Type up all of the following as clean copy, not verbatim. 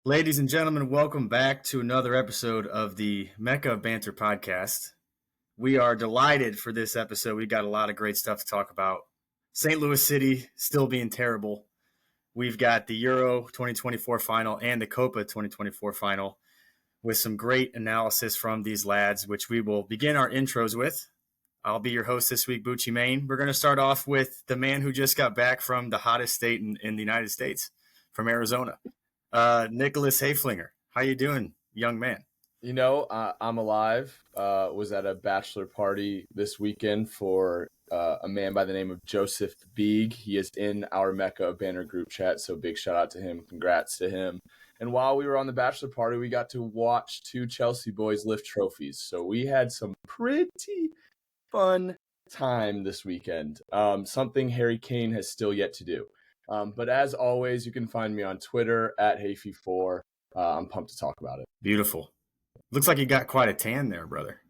Ladies and gentlemen, welcome back to another episode of the Mecca of Banter podcast. We are delighted for this episode. We got a lot of great stuff to talk about. St. Louis City still being terrible. We've got the Euro 2024 final and the Copa 2024 final with some great analysis from these lads, which we will begin our intros with. I'll be your host this week, Bucci Main. We're going to start off with the man who just got back from the hottest state in the United States, from Arizona. Nicholas Hayflinger, how you doing, young man? I'm alive. Was at a bachelor party this weekend for a man by the name of Joseph Beeg. He is in our Mecca of Banter group chat, so big shout out to him. Congrats to him. And while we were on the bachelor party, we got to watch two Chelsea boys lift trophies. So we had some pretty fun time this weekend. Something Harry Kane has still yet to do. But as always, you can find me on Twitter at Hayfy4. I'm pumped to talk about it. Beautiful. Looks like you got quite a tan there, brother.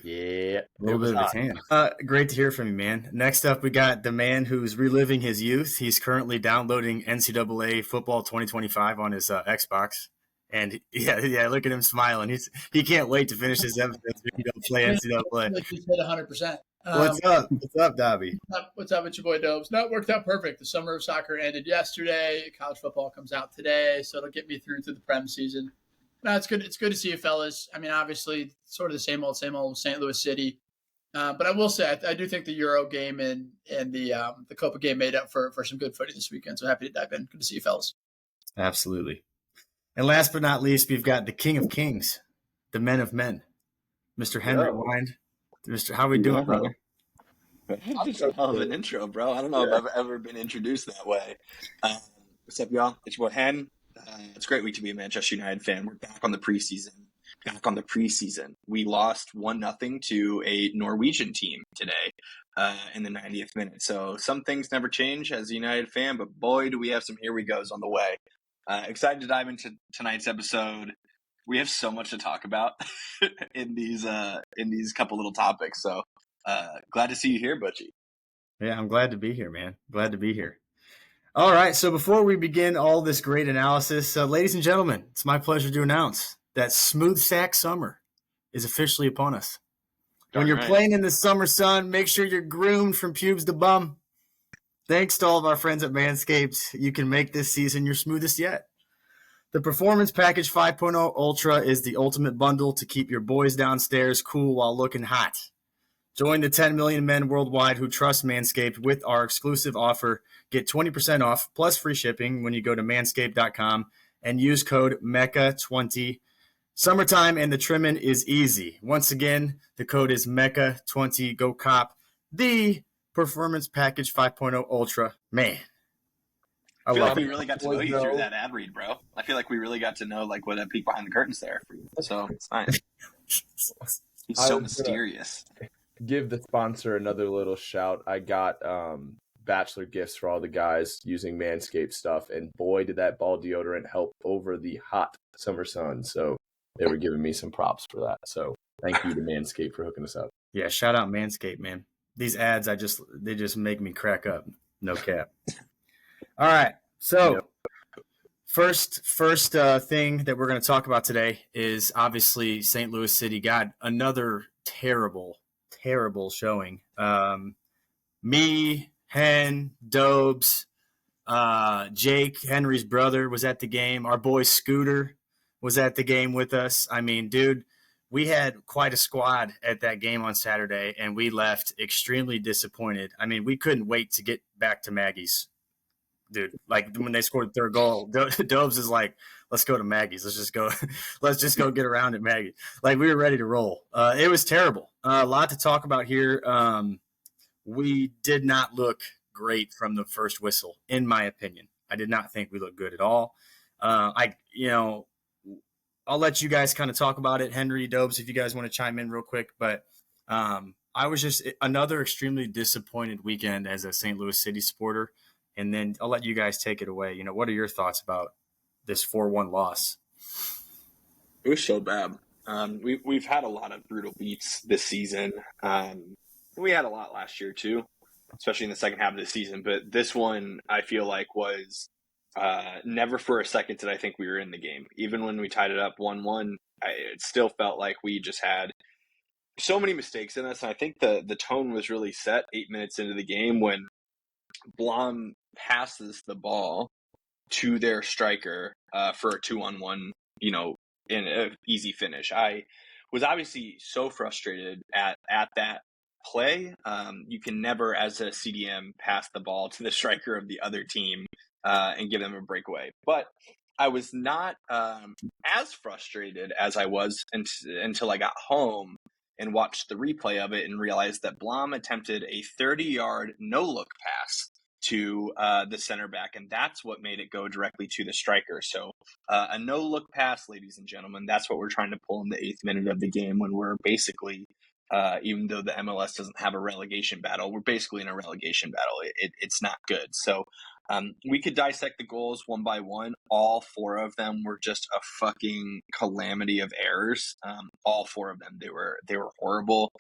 Yeah. A little bit of a tan. Great to hear from you, man. Next up, we got the man who's reliving his youth. He's currently downloading NCAA Football 2025 on his Xbox. And yeah, look at him smiling. He can't wait to finish his episode so he don't play NCAA. Like you said, 100%. What's up? What's up, Dobby? What's up? It's your boy Dobes. No, it worked out perfect. The summer of soccer ended yesterday. College football comes out today, so it'll get me through to the Prem season. No, it's good. It's good to see you fellas. I mean, obviously, sort of the same old St. Louis City. But I will say, I do think the Euro game and the Copa game made up for some good footy this weekend. So happy to dive in. Good to see you fellas. Absolutely. And last but not least, we've got the King of Kings, the Men of Men, Mr. Henry Wind. Mr. How we doing, brother? That's a hell of an intro, bro. I don't know if I've ever been introduced that way. What's up, y'all? It's your boy Hen. It's a great week to be a Manchester United fan. We're back on the preseason. We lost 1-0 to a Norwegian team today in the 90th minute. So some things never change as a United fan, but boy, do we have some here we goes on the way. Excited to dive into tonight's episode. We have so much to talk about in these couple little topics. So glad to see you here, Butchie. Yeah, I'm glad to be here, man. Glad to be here. All right, so before we begin all this great analysis, ladies and gentlemen, it's my pleasure to announce that Smooth Sack Summer is officially upon us. When you're playing in the summer sun, make sure you're groomed from pubes to bum. Thanks to all of our friends at Manscaped, you can make this season your smoothest yet. The Performance Package 5.0 Ultra is the ultimate bundle to keep your boys downstairs cool while looking hot. Join the 10 million men worldwide who trust Manscaped with our exclusive offer. Get 20% off plus free shipping when you go to manscaped.com and use code MECCA20. Summertime and the trimming is easy. Once again, the code is MECCA20. Go cop the Performance Package 5.0 Ultra. Man, I feel like we really got to know you through that ad read, bro. I feel like we really got to know what a peek behind the curtains there for you. So it's nice. He's so mysterious. Give the sponsor another little shout. I got bachelor gifts for all the guys using Manscaped stuff, and boy, did that ball deodorant help over the hot summer sun. So they were giving me some props for that. So thank you to Manscaped for hooking us up. Yeah, shout out Manscaped, man. These ads, they just make me crack up. No cap. All right, so first thing that we're going to talk about today is obviously St. Louis City got another terrible showing. Me, Hen, Dobes, Jake, Henry's brother, was at the game. Our boy Scooter was at the game with us. I mean, dude, we had quite a squad at that game on Saturday, and we left extremely disappointed. I mean, we couldn't wait to get back to Maggie's. Dude, like when they scored the third goal, Dobes is like, let's go to Maggie's. Let's just go get around at Maggie. Like, we were ready to roll. It was terrible. A lot to talk about here. We did not look great from the first whistle, in my opinion. I did not think we looked good at all. I'll let you guys kind of talk about it, Henry, Dobes, if you guys want to chime in real quick. But I was just another extremely disappointed weekend as a St. Louis City supporter. And then I'll let you guys take it away. What are your thoughts about this 4-1 loss? It was so bad. We've had a lot of brutal beats this season. We had a lot last year too, especially in the second half of the season. But this one, I feel like, was never for a second did I think we were in the game. Even when we tied it up 1-1, it still felt like we just had so many mistakes in us. And I think the tone was really set 8 minutes into the game when Blom passes the ball to their striker for a 2-on-1, in an easy finish. I was obviously so frustrated at that play. You can never, as a CDM, pass the ball to the striker of the other team and give them a breakaway. But I was not as frustrated as I was until I got home and watched the replay of it and realized that Blom attempted a 30-yard no-look pass to the center back, and that's what made it go directly to the striker. So a no-look pass, ladies and gentlemen, that's what we're trying to pull in the 8th minute of the game when we're basically, even though the MLS doesn't have a relegation battle, we're basically in a relegation battle. It's not good. So we could dissect the goals one by one. All 4 of them were just a fucking calamity of errors. All 4 of them, they were horrible.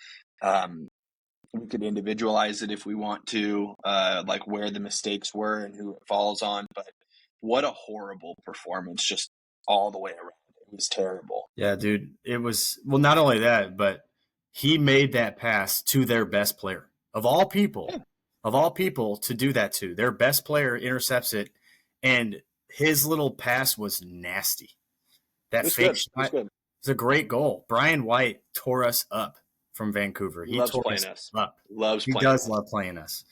We could individualize it if we want to, like where the mistakes were and who it falls on. But what a horrible performance, just all the way around. It was terrible. Yeah, dude. It was, well, not only that, but he made that pass to their best player. Of all people to do that to. Their best player intercepts it, and his little pass was nasty. That fake shot was a great goal. Brian White tore us up from Vancouver. He loves tore playing us up. He does love playing us.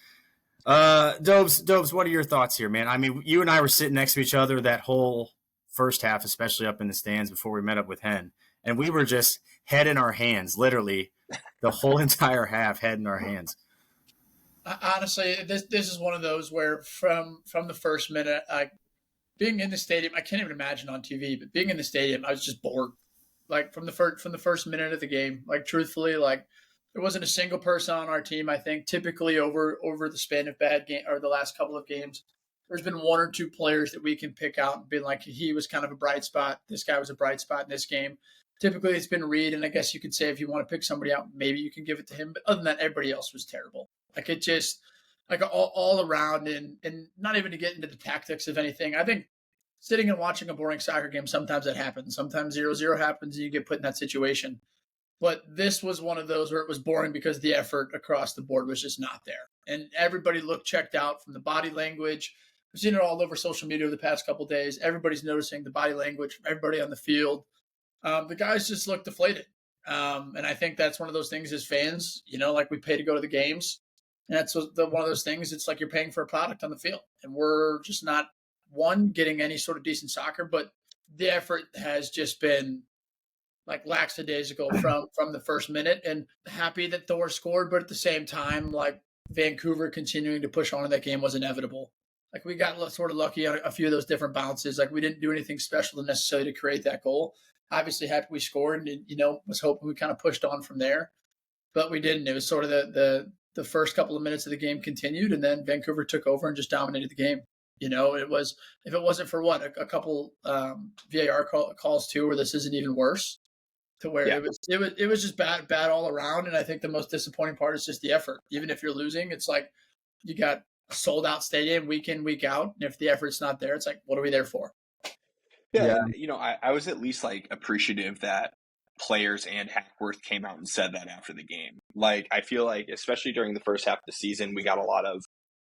Dobes, what are your thoughts here, man? I mean, you and I were sitting next to each other that whole first half, especially up in the stands before we met up with Hen, and we were just head in our hands, literally the whole entire half, head in our hands. Honestly, this is one of those where from the first minute, being in the stadium, I can't even imagine on TV, but being in the stadium, I was just bored. Like from the first minute of the game, like truthfully, like there wasn't a single person on our team. I think typically over the span of bad game or the last couple of games, there's been 1 or 2 players that we can pick out and be like, he was kind of a bright spot. This guy was a bright spot in this game. Typically, it's been Reed, and I guess you could say if you want to pick somebody out, maybe you can give it to him. But other than that, everybody else was terrible. Like it just like all around, and not even to get into the tactics of anything. I think sitting and watching a boring soccer game, sometimes it happens. Sometimes 0-0 happens and you get put in that situation. But this was one of those where it was boring because the effort across the board was just not there. And everybody looked checked out from the body language. I've seen it all over social media over the past couple of days. Everybody's noticing the body language from everybody on the field. The guys just look deflated. And I think that's one of those things as fans, like we pay to go to the games. And that's one of those things. It's like you're paying for a product on the field. And we're just not, getting any sort of decent soccer, but the effort has just been like lackadaisical from the first minute. And happy that Thor scored, but at the same time, like Vancouver continuing to push on in that game was inevitable. Like we got sort of lucky on a few of those different bounces. Like we didn't do anything special necessarily to create that goal. Obviously happy we scored and, was hoping we kind of pushed on from there, but we didn't. It was sort of the first couple of minutes of the game continued, and then Vancouver took over and just dominated the game. It was, if it wasn't for a couple VAR calls too, where this isn't even worse, to where it was just bad all around. And I think the most disappointing part is just the effort. Even if you're losing, it's like you got a sold out stadium week in, week out. And if the effort's not there, it's like, what are we there for? Yeah. I was at least like appreciative that players and Hackworth came out and said that after the game. Like, I feel like, especially during the first half of the season, we got a lot of,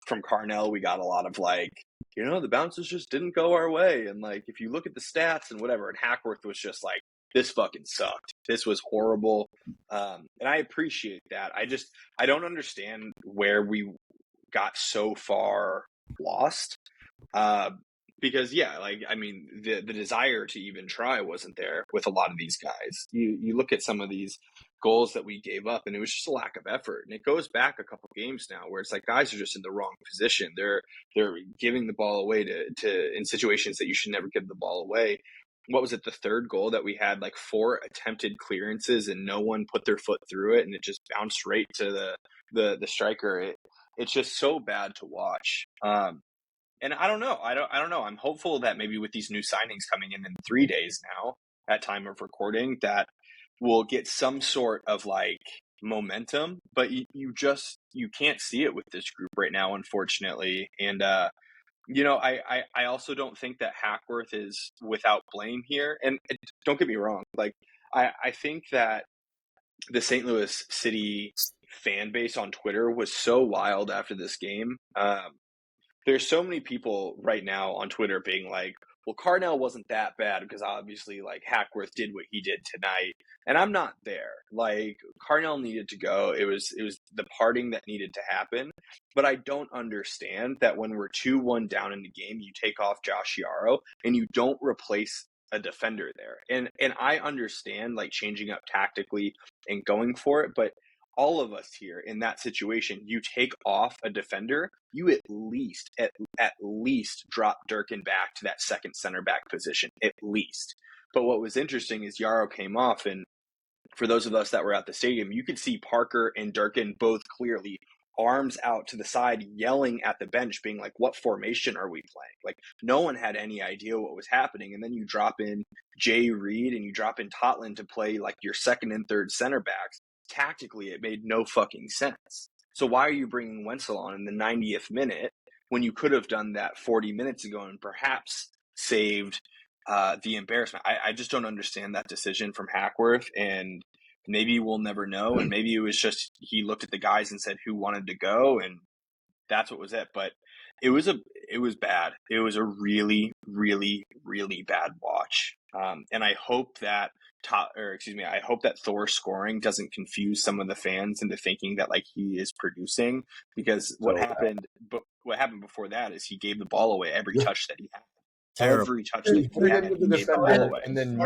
from Carnell, we got a lot of like, the bounces just didn't go our way. And like, if you look at the stats and whatever, and Hackworth was just like, this fucking sucked. This was horrible. And I appreciate that. I don't understand where we got so far lost. Because the desire to even try wasn't there with a lot of these guys. You look at some of these goals that we gave up, and it was just a lack of effort. And it goes back a couple games now, where it's like guys are just in the wrong position. They're giving the ball away to in situations that you should never give the ball away. What was it? The third goal that we had like 4 attempted clearances, and no one put their foot through it, and it just bounced right to the striker. It's just so bad to watch. And I don't know. I don't know. I'm hopeful that maybe with these new signings coming in 3 days now at time of recording, that we'll get some sort of like momentum, but you can't see it with this group right now, unfortunately. And I also don't think that Hackworth is without blame here. And don't get me wrong. Like, I think that the St. Louis City fan base on Twitter was so wild after this game. There's so many people right now on Twitter being like, well, Carnell wasn't that bad because obviously like Hackworth did what he did tonight. And I'm not there. Like, Carnell needed to go. It was the parting that needed to happen. But I don't understand that when we're 2-1 down in the game, you take off Josh Yarrow and you don't replace a defender there. And I understand like changing up tactically and going for it, but all of us here in that situation, you take off a defender, you at least drop Durkin back to that second center back position, at least. But what was interesting is Yarrow came off, and for those of us that were at the stadium, you could see Parker and Durkin both clearly arms out to the side, yelling at the bench, being like, what formation are we playing? Like, no one had any idea what was happening. And then you drop in Jay Reed and you drop in Totland to play like your second and third center backs. Tactically, it made no fucking sense. So why are you bringing Wenzel on in the 90th minute when you could have done that 40 minutes ago and perhaps saved the embarrassment? I just don't understand that decision from Hackworth, and maybe we'll never know. And maybe it was just he looked at the guys and said who wanted to go, and that's what was it. But it was bad. It was a really, really, really bad watch. And I hope that I hope that Thor scoring doesn't confuse some of the fans into thinking that like he is producing, because what happened before that is he gave the ball away every touch that he had. Terrible. Every touch that he had, he gave the ball away. And then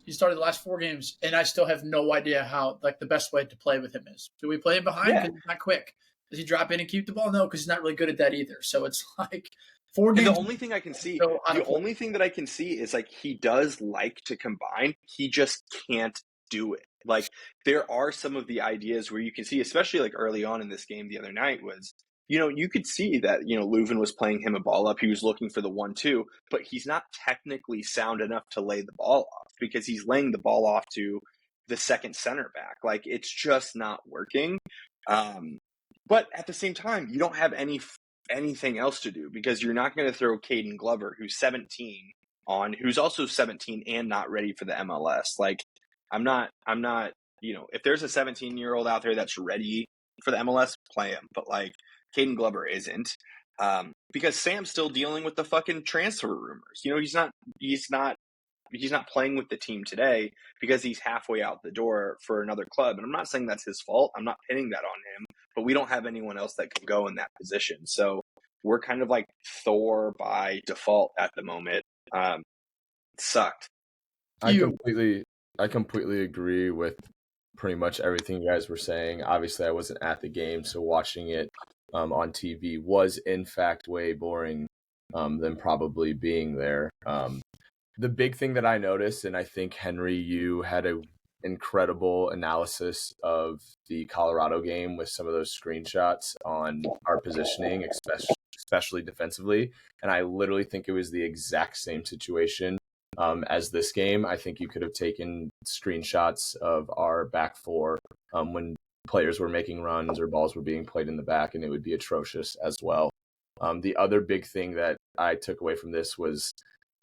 He started the last 4 games, and I still have no idea how like the best way to play with him is. Do we play him behind? Because he's not quick. Does he drop in and keep the ball? No, because he's not really good at that either. So it's like 4 games. And the only thing I can see, that I can see is like he does like to combine. He just can't do it. Like, there are some of the ideas where you can see, especially like early on in this game the other night, was, you could see that, Leuven was playing him a ball up. He was looking for the 1-2, but he's not technically sound enough to lay the ball off because he's laying the ball off to the second center back. Like, it's just not working. But at the same time, you don't have anything else to do because you're not going to throw Caden Glover, who's 17, on, who's also 17 and not ready for the MLS. Like, I'm not, if there's a 17-year-old out there that's ready for the MLS, play him. But like, Caden Glover isn't, because Sam's still dealing with the fucking transfer rumors. He's not playing with the team today because he's halfway out the door for another club. And I'm not saying that's his fault. I'm not pinning that on him, but we don't have anyone else that can go in that position. So we're kind of like Thor by default at the moment. It sucked. I completely agree with pretty much everything you guys were saying. Obviously, I wasn't at the game, so watching it on TV was in fact way boring than probably being there. The big thing that I noticed, and I think Henry, you had an incredible analysis of the Colorado game with some of those screenshots on our positioning, especially defensively. And I literally think it was the exact same situation as this game. I think you could have taken screenshots of our back four when players were making runs or balls were being played in the back, and it would be atrocious as well. The other big thing that I took away from this was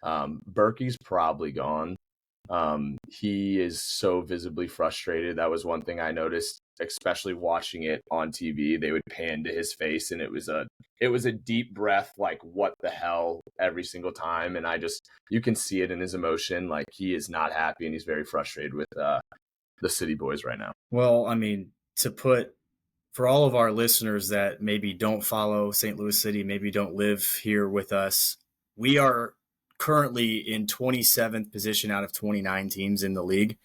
Berkey's probably gone. He is so visibly frustrated. That was one thing I noticed, especially watching it on TV. They would pan to his face, and it was a deep breath, like, what the hell, every single time. And you can see it in his emotion. Like, he is not happy, and he's very frustrated with the City Boys right now. Well, I mean, for all of our listeners that maybe don't follow St. Louis City, maybe don't live here with us, we are currently in 27th position out of 29 teams in the league.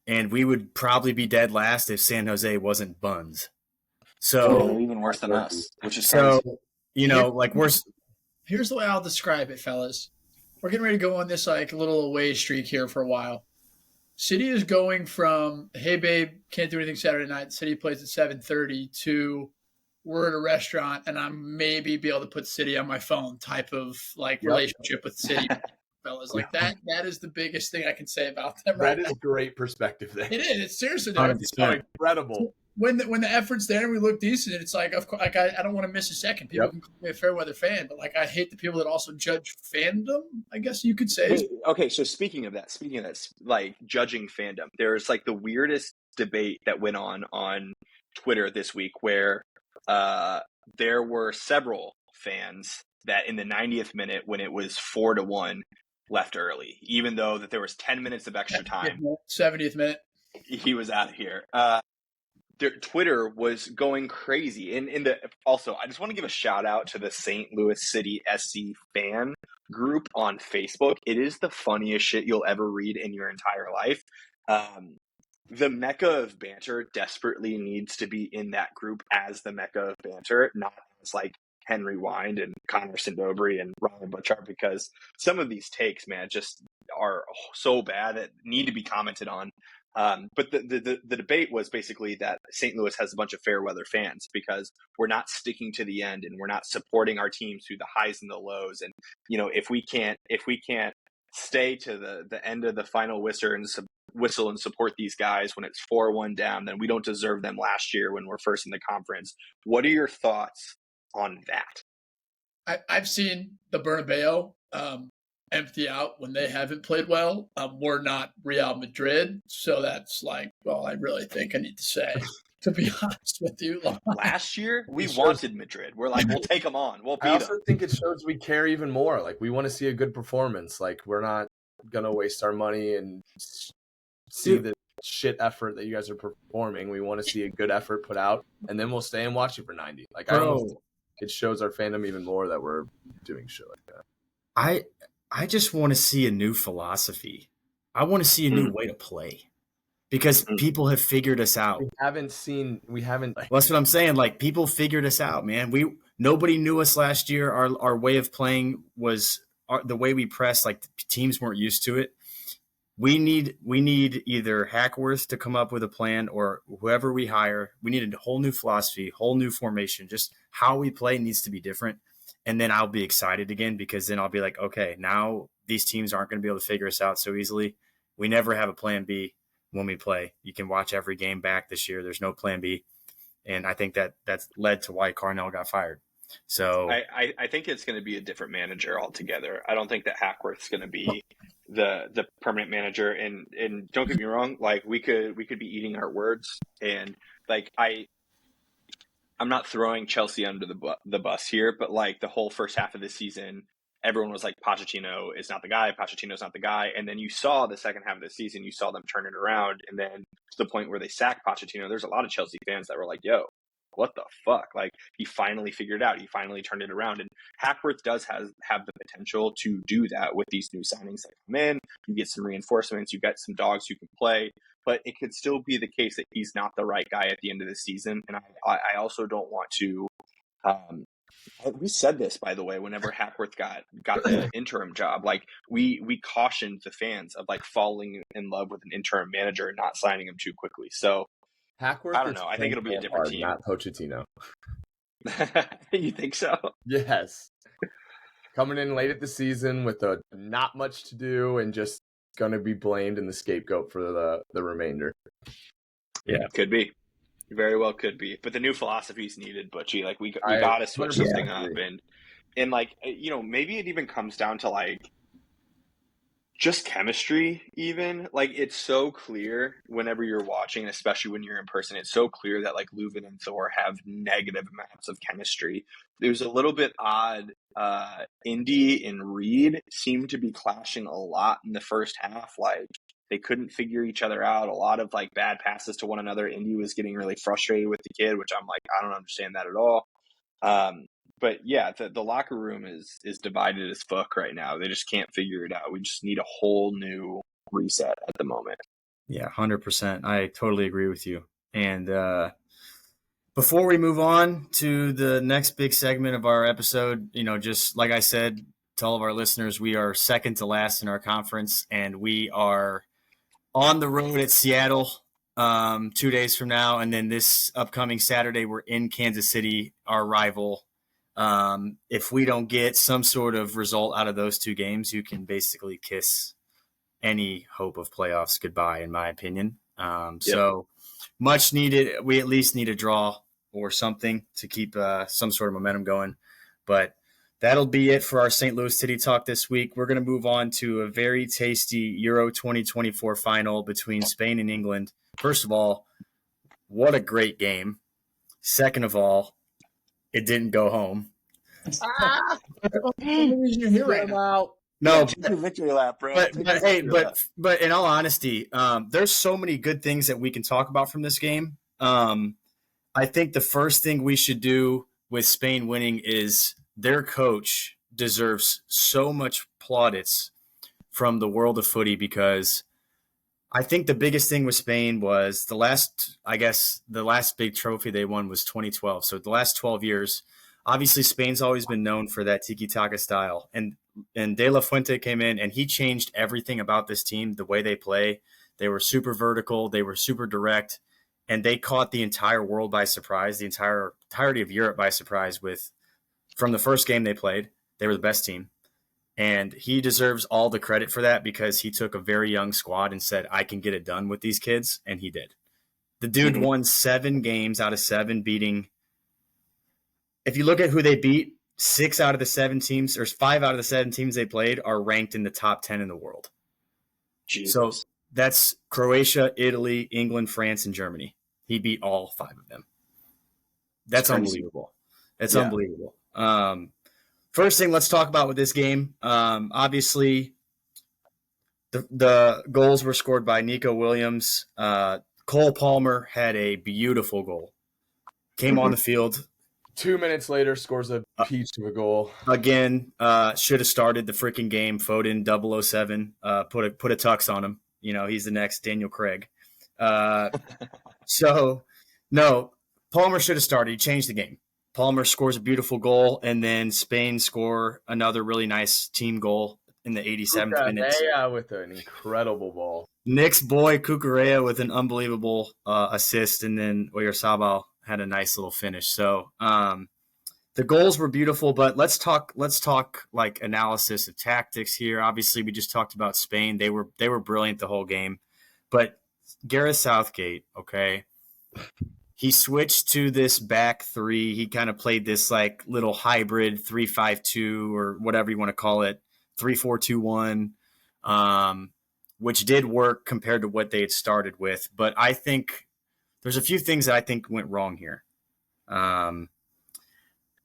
And we would probably be dead last if San Jose wasn't buns. So they're even worse than us, which is so crazy. Here's the way I'll describe it, fellas. We're getting ready to go on this like little away streak here for a while. City is going from, hey babe, can't do anything Saturday night. City plays at 7:30 to we're at a restaurant and I'm maybe be able to put City on my phone type of like relationship with City. Fellas, like that is the biggest thing I can say about them. That is great perspective there. It is. It's seriously incredible. when the effort's there and we look decent, it's like, of course, like I don't want to miss a second. People can call me a fair weather fan, but like I hate the people that also judge fandom, I guess you could say. Hey, okay, so speaking of that, like judging fandom, there's like the weirdest debate that went on Twitter this week where there were several fans that in the 90th minute, when it was 4-1, left early, even though that there was 10 minutes of extra time. 70th minute. He was out of here. Twitter was going crazy. Also, I just want to give a shout out to the St. Louis City SC fan group on Facebook. It is the funniest shit you'll ever read in your entire life. The Mecca of Banter desperately needs to be in that group as the Mecca of Banter, not as like Henry Wind and Connor Sindobri and Ryan Butchart, because some of these takes, man, just are so bad that need to be commented on. But the debate was basically that St. Louis has a bunch of fair weather fans because we're not sticking to the end and we're not supporting our teams through the highs and the lows. And, you know, if we can't stay to the end of the final whistle and support these guys when it's 4-1 down, then we don't deserve them last year when we're first in the conference. What are your thoughts on that? I've seen the Bernabeu empty out when they haven't played well. We're not Real Madrid, so that's like all I really think I need to say, to be honest with you. Last year, we wanted Madrid. We're like, we'll take them on. We'll beat them. I also think it shows we care even more. Like, we want to see a good performance. Like, we're not going to waste our money and see the shit effort that you guys are performing. We want to see a good effort put out, and then we'll stay and watch you for 90. Like, it shows our fandom even more that we're doing shit like that. I just want to see a new philosophy. I want to see a new way to play because people have figured us out. We haven't. Well, that's what I'm saying. Like, people figured us out, man. Nobody knew us last year. Our way of playing was the way we pressed. Like, teams weren't used to it. We need either Hackworth to come up with a plan or whoever we hire. We need a whole new philosophy, whole new formation. Just how we play needs to be different. And then I'll be excited again because then I'll be like, okay, now these teams aren't going to be able to figure us out so easily. We never have a plan B when we play. You can watch every game back this year. There's no plan B. And I think that's led to why Carnell got fired. So I think it's going to be a different manager altogether. I don't think that Hackworth's going to be the permanent manager. And don't get me wrong, like we could be eating our words. And like I'm not throwing Chelsea under the bus here, but like the whole first half of the season, everyone was like, Pochettino is not the guy. Pochettino's not the guy. And then you saw the second half of the season, you saw them turn it around. And then to the point where they sacked Pochettino, there's a lot of Chelsea fans that were like, yo, what the fuck? Like, he finally figured it out. He finally turned it around. And Hackworth does have the potential to do that with these new signings that come in. You get some reinforcements, you get some dogs you can play. But it could still be the case that he's not the right guy at the end of the season. And I also don't want to we said this, by the way, whenever Hackworth got the interim job. Like, we cautioned the fans of like falling in love with an interim manager and not signing him too quickly. So Hackworth, I don't know. I think it'll be a different team. Not Pochettino. You think so? Yes. Coming in late at the season with not much to do and just going to be blamed and the scapegoat for the remainder. Yeah, could be. Very well could be. But the new philosophy is needed, Butchie. Like, we got to switch this thing up. And like, you know, maybe it even comes down to like just chemistry even. Like, it's so clear whenever you're watching, especially when you're in person, it's so clear that like Leuven and Thor have negative amounts of chemistry. It was a little bit odd. Indy and Reed seemed to be clashing a lot in the first half. Like, they couldn't figure each other out. A lot of like bad passes to one another. Indy was getting really frustrated with the kid, which I'm like, I don't understand that at all. But yeah, the locker room is divided as fuck right now. They just can't figure it out. We just need a whole new reset at the moment. Yeah, 100%. I totally agree with you. And before we move on to the next big segment of our episode, you know, just like I said to all of our listeners, we are second to last in our conference, and we are on the road at Seattle 2 days from now. And then this upcoming Saturday, we're in Kansas City, our rival. If we don't get some sort of result out of those two games, you can basically kiss any hope of playoffs goodbye, in my opinion. So much needed. We at least need a draw or something to keep some sort of momentum going. But that'll be it for our St. Louis City talk this week. We're going to move on to a very tasty Euro 2024 final between Spain and England. First of all, what a great game. Second of all, it didn't go home. That's the only reason you're here right now. No, take your victory lap, bro. but in all honesty, there's so many good things that we can talk about from this game. I think the first thing we should do with Spain winning is their coach deserves so much plaudits from the world of footy, because I think the biggest thing with Spain was the last big trophy they won was 2012. So the last 12 years, obviously Spain's always been known for that tiki-taka style. And De La Fuente came in and he changed everything about this team, the way they play. They were super vertical. They were super direct. And they caught the entire world by surprise, the entirety of Europe by surprise from the first game they played. They were the best team. And he deserves all the credit for that, because he took a very young squad and said, I can get it done with these kids. And he did. The dude won 7 games out of 7, beating – if you look at who they beat, 5 out of the 7 teams they played are ranked in the top 10 in the world. Jesus. So that's Croatia, Italy, England, France, and Germany. He beat all 5 of them. That's unbelievable. That's unbelievable. First thing let's talk about with this game, obviously the goals were scored by Nico Williams. Cole Palmer had a beautiful goal. Came on the field. 2 minutes later, scores a peach of a goal. Again, should have started the freaking game. Foden 007, put a tux on him. You know, he's the next Daniel Craig. So, no, Palmer should have started. He changed the game. Palmer scores a beautiful goal, and then Spain score another really nice team goal in the 87th minute. With an incredible ball. Nick's boy, Cucurella, with an unbelievable assist, and then Oyarzabal had a nice little finish. So the goals were beautiful, but let's talk like analysis of tactics here. Obviously, we just talked about Spain. They were brilliant the whole game. But Gareth Southgate, okay, he switched to this back 3. He kind of played this like little hybrid 3-5-2 or whatever you want to call it, 3-4-2-1, which did work compared to what they had started with. But I think there's a few things that I think went wrong here.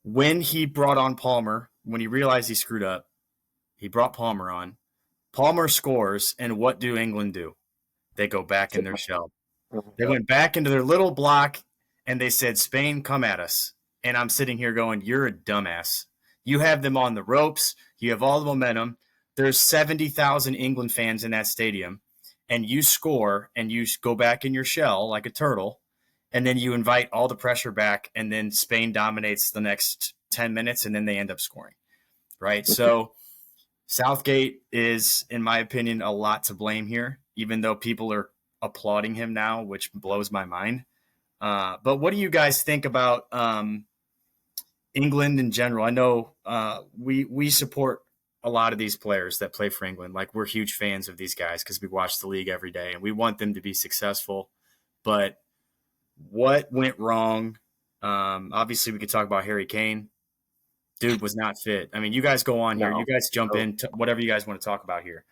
When he brought on Palmer, when he realized he screwed up, he brought Palmer on. Palmer scores, and what do England do? They go back in their shell. They went back into their little block, and they said, Spain, come at us. And I'm sitting here going, you're a dumbass. You have them on the ropes. You have all the momentum. There's 70,000 England fans in that stadium, and you score, and you go back in your shell like a turtle, and then you invite all the pressure back, and then Spain dominates the next 10 minutes, and then they end up scoring, right? So Southgate is, in my opinion, a lot to blame here, even though people are applauding him now, which blows my mind. But what do you guys think about England in general? I know we support a lot of these players that play for England. Like, we're huge fans of these guys because we watch the league every day and we want them to be successful. But what went wrong? Obviously, we could talk about Harry Kane. Dude was not fit. I mean, you guys go on here. You guys jump in to whatever you guys want to talk about here.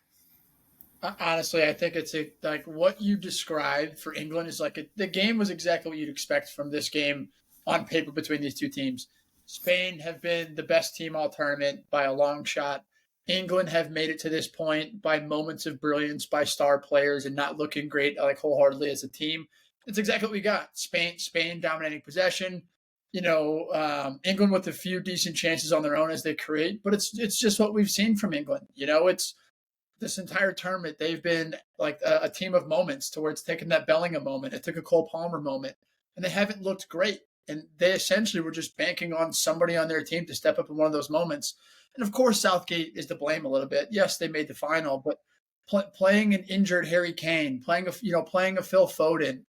Honestly, I think it's like what you described for England is like the game was exactly what you'd expect from this game on paper between these two teams. Spain have been the best team all tournament by a long shot. England have made it to this point by moments of brilliance by star players and not looking great like wholeheartedly as a team. It's exactly what we got. Spain dominating possession. England with a few decent chances on their own as they create, but it's just what we've seen from England. It's this entire tournament, they've been like a team of moments to where it's taken that Bellingham moment. It took a Cole Palmer moment, and they haven't looked great. And they essentially were just banking on somebody on their team to step up in one of those moments. And of course, Southgate is to blame a little bit. Yes, they made the final, but playing an injured Harry Kane, playing a Phil Foden,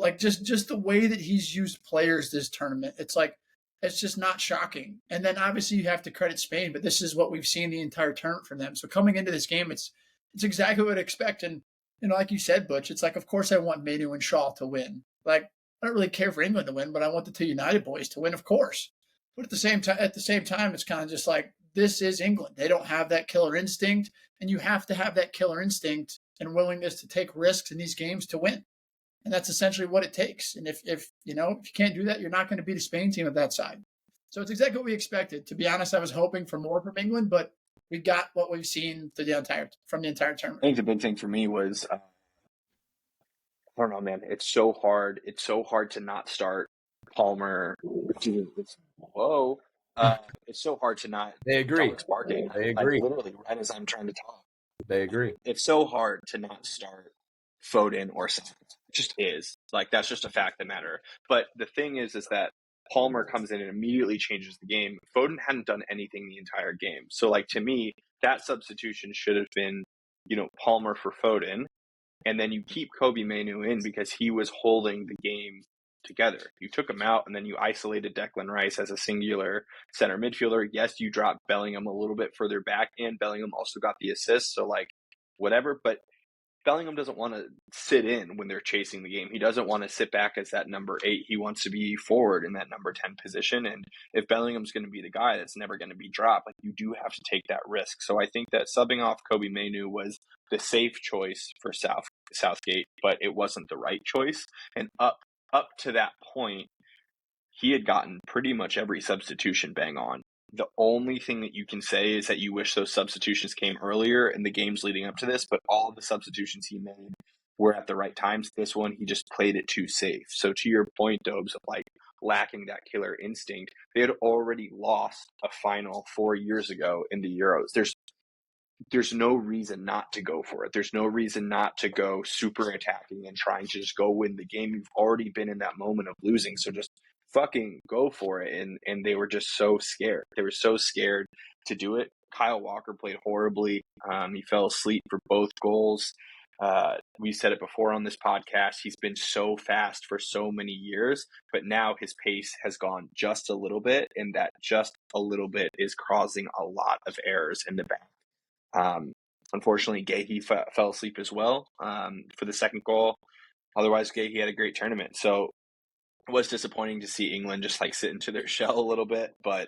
like just the way that he's used players this tournament, it's just not shocking. And then obviously you have to credit Spain, but this is what we've seen the entire tournament from them. So coming into this game, it's exactly what I expect. And like you said, Butch, it's like, of course I want Manu and Shaw to win. Like, I don't really care for England to win, but I want the two United boys to win, of course. But at the same time, it's kind of just like, this is England. They don't have that killer instinct, and you have to have that killer instinct and willingness to take risks in these games to win. And that's essentially what it takes. And if you can't do that, you're not going to beat a Spain team of that side. So it's exactly what we expected. To be honest, I was hoping for more from England, but we got what we've seen from the entire tournament. I think the big thing for me was, I don't know, man. It's so hard. It's so hard to not start Palmer. Whoa. It's so hard to not. They agree. Sparking. They agree. Like, literally, right as I'm trying to talk. They agree. It's so hard to not start Foden or Salah. It just is. Like, that's just a fact of the matter. But the thing is that Palmer comes in and immediately changes the game. Foden hadn't done anything the entire game. So, like, to me, that substitution should have been, Palmer for Foden. And then you keep Kobe Manu in because he was holding the game together. You took him out and then you isolated Declan Rice as a singular center midfielder. Yes, you dropped Bellingham a little bit further back, and Bellingham also got the assist. So, like, whatever. But Bellingham doesn't want to sit in when they're chasing the game. He doesn't want to sit back as that number 8. He wants to be forward in that number 10 position. And if Bellingham's going to be the guy that's never going to be dropped, like, you do have to take that risk. So I think that subbing off Kobe Manu was the safe choice for Southgate, but it wasn't the right choice. And up to that point, he had gotten pretty much every substitution bang on. The only thing that you can say is that you wish those substitutions came earlier in the games leading up to this, but all of the substitutions he made were at the right times. This one, he just played it too safe. So to your point, Dobes, of like lacking that killer instinct, they had already lost a final 4 years ago in the Euros. There's no reason not to go for it. There's no reason not to go super attacking and trying to just go win the game. You've already been in that moment of losing. So just fucking go for it. And they were just so scared. They were so scared to do it. Kyle Walker played horribly. He fell asleep for both goals. We said it before on this podcast. He's been so fast for so many years, but now his pace has gone just a little bit, and that just a little bit is causing a lot of errors in the back. Unfortunately, Gahey fell asleep as well for the second goal. Otherwise, Gahey had a great tournament. So it was disappointing to see England just like sit into their shell a little bit, but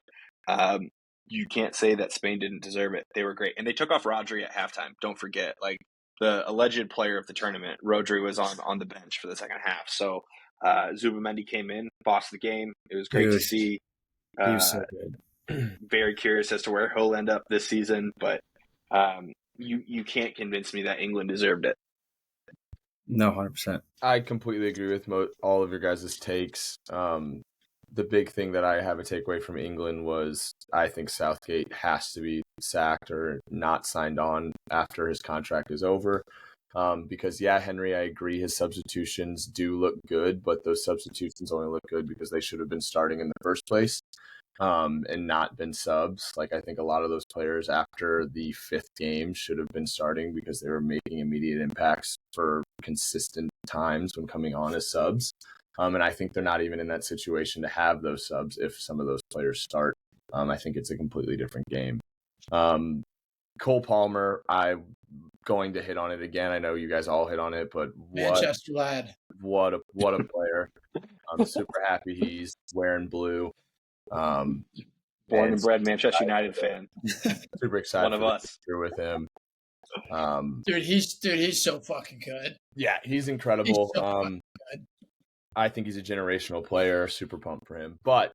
you can't say that Spain didn't deserve it. They were great. And they took off Rodri at halftime. Don't forget, like, the alleged player of the tournament, Rodri, was on the bench for the second half. So Zubamendi came in, bossed the game. It was great to see. He was so good. Very curious as to where he'll end up this season, but you can't convince me that England deserved it. No, 100%. I completely agree with all of your guys' takes. The big thing that I have a takeaway from England was I think Southgate has to be sacked or not signed on after his contract is over. Because, yeah, Henry, I agree his substitutions do look good, but those substitutions only look good because they should have been starting in the first place. And not been subs. Like, I think a lot of those players after the 5th game should have been starting because they were making immediate impacts for consistent times when coming on as subs. And I think they're not even in that situation to have those subs if some of those players start. I think it's a completely different game. Cole Palmer, I'm going to hit on it again. I know you guys all hit on it, but Manchester lad. What a player. I'm super happy he's wearing blue. Born and bred Manchester United fan. Super excited. One of us. With him. Dude, he's so fucking good. Yeah, he's incredible. He's so fucking good. I think he's a generational player. Super pumped for him. But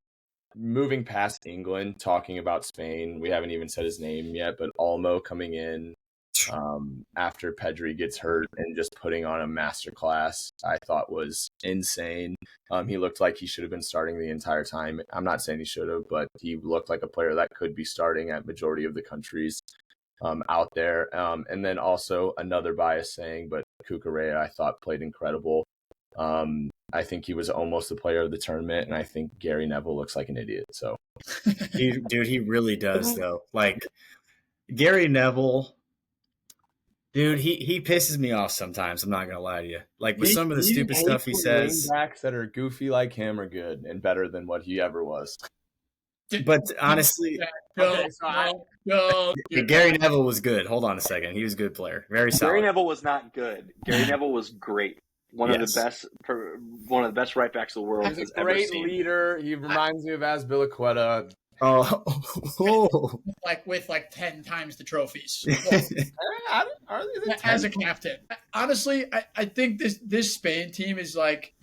moving past England, talking about Spain, we haven't even said his name yet, but Olmo coming in after Pedri gets hurt and just putting on a masterclass, I thought was insane. He looked like he should have been starting the entire time. I'm not saying he should have, but he looked like a player that could be starting at majority of the countries out there. And then also another bias saying, but Cucurella, I thought, played incredible. I think he was almost the player of the tournament, and I think Gary Neville looks like an idiot. So, Dude, he really does, though. Like, Gary Neville, dude, he pisses me off sometimes. I'm not gonna lie to you. Like, with some of the stupid stuff he says. Backs that are goofy like him are good and better than what he ever was. But honestly, Go, Gary Neville was good. Hold on a second. He was a good player. Very solid. Gary Neville was not good. Gary Neville was great. One of the best right backs the world He's has a ever great seen. leader. He reminds me of Azpilicueta. With 10 times the trophies. Are they As a captain. Honestly, I think this Spain team is like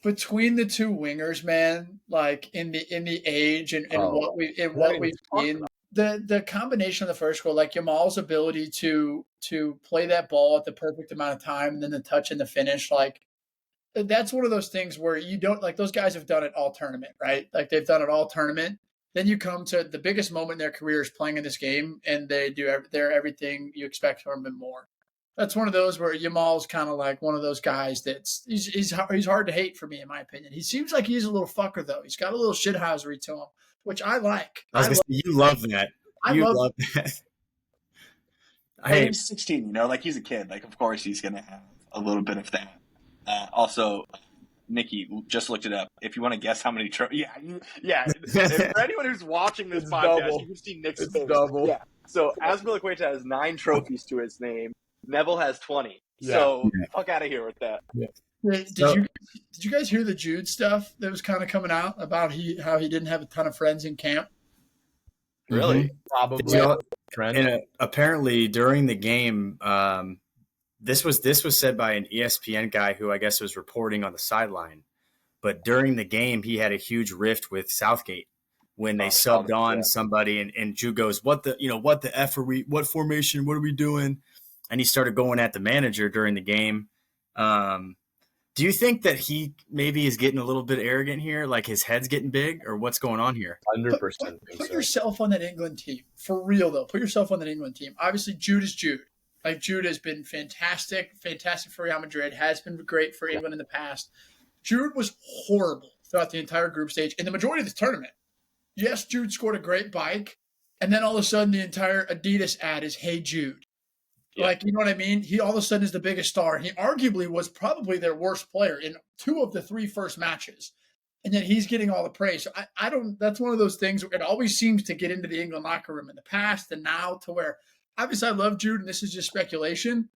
between the two wingers, man, like in the age and what we've seen. The combination of the first goal, like Yamal's ability to play that ball at the perfect amount of time and then the touch and the finish, like that's one of those things where you don't like those guys have done it all tournament, right? Like they've done it all tournament. Then you come to the biggest moment in their career is playing in this game, and they're everything you expect from them and more. That's one of those where Yamal's kind of like one of those guys he's hard to hate for me, in my opinion. He seems like he's a little fucker, though. He's got a little shithousery to him, which I like. You love that. Love that. Hey, he's 16, like he's a kid. Like, of course he's going to have a little bit of that. Also, Nikki just looked it up. If you want to guess how many trophies, for anyone who's watching this podcast, you can see Nick's face. Double. Yeah. So Azpilicueta has 9 trophies to his name. Neville has 20. Yeah. So fuck out of here with that. Yeah. Did you guys hear the Jude stuff that was kind of coming out about how he didn't have a ton of friends in camp? Really? Mm-hmm. Probably. And apparently during the game, this was said by an ESPN guy who I guess was reporting on the sideline. But during the game, he had a huge rift with Southgate when they subbed on somebody, and Jude goes, "What the F are we? What formation? What are we doing?" And he started going at the manager during the game. Do you think that he maybe is getting a little bit arrogant here, like his head's getting big, or what's going on here? 100%. Put yourself on that England team. For real, though. Put yourself on that England team. Obviously, Jude is Jude. Like, Jude has been fantastic for Real Madrid, has been great for England in the past. Jude was horrible throughout the entire group stage and the majority of the tournament. Yes, Jude scored a great bike, and then all of a sudden the entire Adidas ad is, "Hey, Jude." Yeah. Like, you know what I mean? He all of a sudden is the biggest star. He arguably was probably their worst player in 2 of the 3 first matches. And yet he's getting all the praise. So I don't – that's one of those things where it always seems to get into the England locker room in the past and now, to where obviously I love Jude, and this is just speculation.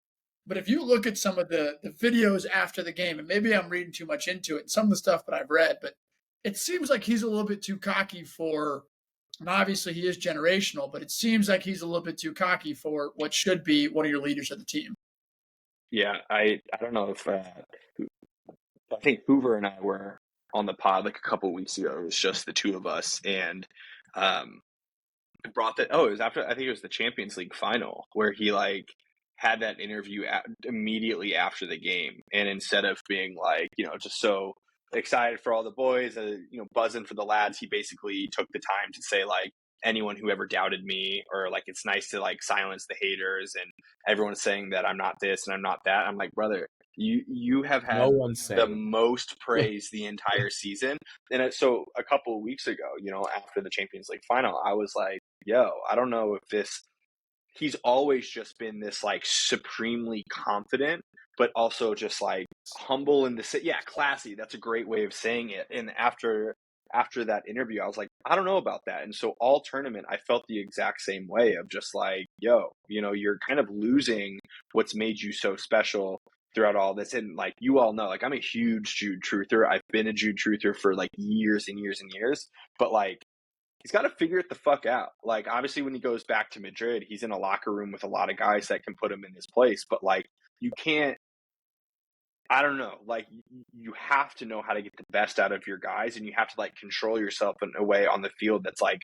But if you look at some of the videos after the game, and maybe I'm reading too much into it, and some of the stuff that I've read, but it seems like he's a little bit too cocky for – and obviously he is generational, but it seems like he's a little bit too cocky for what should be one of your leaders of the team. Yeah, I don't know if I think Hoover and I were on the pod like a couple of weeks ago. It was just the two of us, and brought that. Oh, it was after, I think it was the Champions League final, where he like had that interview immediately after the game, and instead of being like, just so excited for all the boys, buzzing for the lads, he basically took the time to say like, anyone who ever doubted me, or like, it's nice to like silence the haters, and everyone's saying that I'm not this and I'm not that. I'm like, brother, you have had the most praise the entire season. And so a couple of weeks ago, after the Champions League final, I was like, yo, I don't know if he's always just been this like supremely confident, but also just like humble and classy. That's a great way of saying it. And after that interview, I was like, I don't know about that. And so all tournament, I felt the exact same way of just like, yo, you're kind of losing what's made you so special throughout all this. And like, you all know, like, I'm a huge Jude truther. I've been a Jude truther for like years and years and years, but like, he's got to figure it the fuck out. Like, obviously when he goes back to Madrid, he's in a locker room with a lot of guys that can put him in his place, but like, you can't, I don't know, like, you have to know how to get the best out of your guys, and you have to like control yourself in a way on the field that's like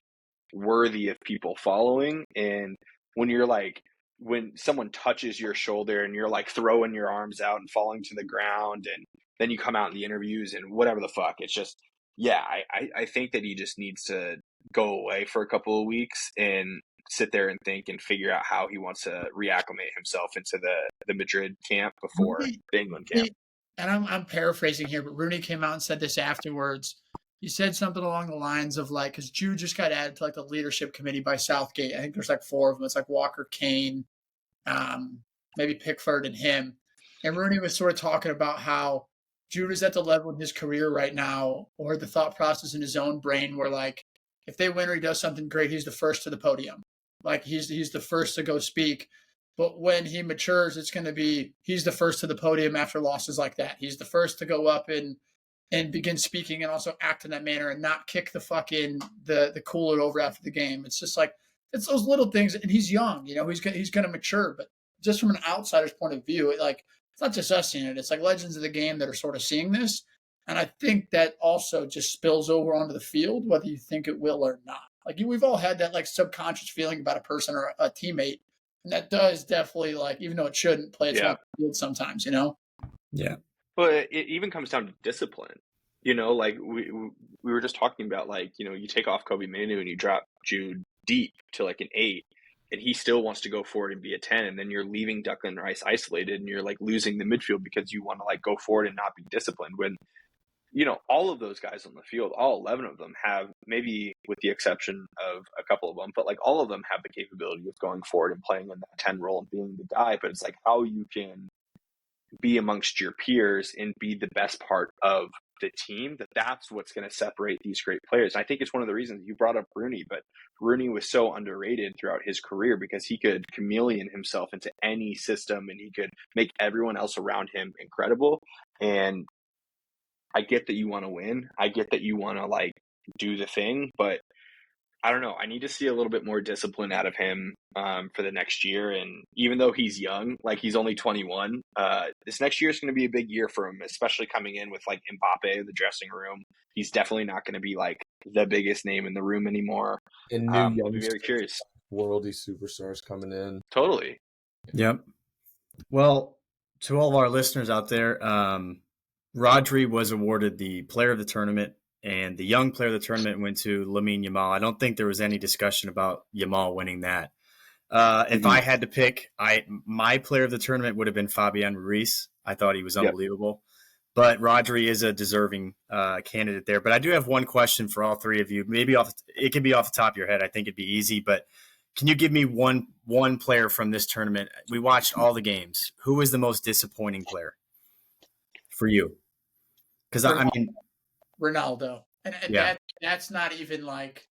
worthy of people following. And when you're like, when someone touches your shoulder and you're like throwing your arms out and falling to the ground, and then you come out in the interviews and whatever the fuck, it's just, I think that he just needs to go away for a couple of weeks and sit there and think and figure out how he wants to reacclimate himself into the Madrid camp before the England camp. And I'm paraphrasing here, but Rooney came out and said this afterwards. He said something along the lines of like, because Jude just got added to like the leadership committee by Southgate. I think there's like 4 of them. It's like Walker, Kane, maybe Pickford, and him. And Rooney was sort of talking about how Jude is at the level in his career right now, or the thought process in his own brain where like, if they win or he does something great, he's the first to the podium. Like he's the first to go speak. But when he matures, it's going to be he's the first to the podium after losses like that. He's the first to go up and begin speaking and also act in that manner and not kick the cooler over after the game. It's just like it's those little things. And he's young, he's going to mature. But just from an outsider's point of view, it's not just us seeing it. It's like legends of the game that are sort of seeing this. And I think that also just spills over onto the field, whether you think it will or not. Like we've all had that like subconscious feeling about a person or a teammate. And that does definitely even though it shouldn't play its own field sometimes, Yeah. Well, it even comes down to discipline. Like we were just talking about, you take off Kobe Manu and you drop Jude deep to like an 8, and he still wants to go forward and be a 10, and then you're leaving Declan Rice isolated, and you're like losing the midfield because you want to like go forward and not be disciplined. When all of those guys on the field, all 11 of them have, maybe with the exception of a couple of them, but like all of them have the capability of going forward and playing in that 10 role and being the guy. But it's like how you can be amongst your peers and be the best part of the team, that's what's going to separate these great players. And I think it's one of the reasons you brought up Rooney, but Rooney was so underrated throughout his career because he could chameleon himself into any system and he could make everyone else around him incredible. And I get that you want to win. I get that you want to like do the thing, but I don't know. I need to see a little bit more discipline out of him for the next year. And even though he's young, like he's only 21, this next year is going to be a big year for him, especially coming in with like Mbappe in the dressing room. He's definitely not going to be like the biggest name in the room anymore. And I'll be very curious. Worldy superstars coming in. Totally. Yep. Well, to all of our listeners out there, Rodri was awarded the player of the tournament, and the young player of the tournament went to Lamine Yamal. I don't think there was any discussion about Yamal winning that. If I had to pick, my player of the tournament would have been Fabian Ruiz. I thought he was unbelievable. But Rodri is a deserving candidate there. But I do have one question for all three of you. Maybe it can be off the top of your head. I think it'd be easy. But can you give me one player from this tournament? We watched all the games. Who was the most disappointing player for you? Because I mean, Ronaldo, and that's not even like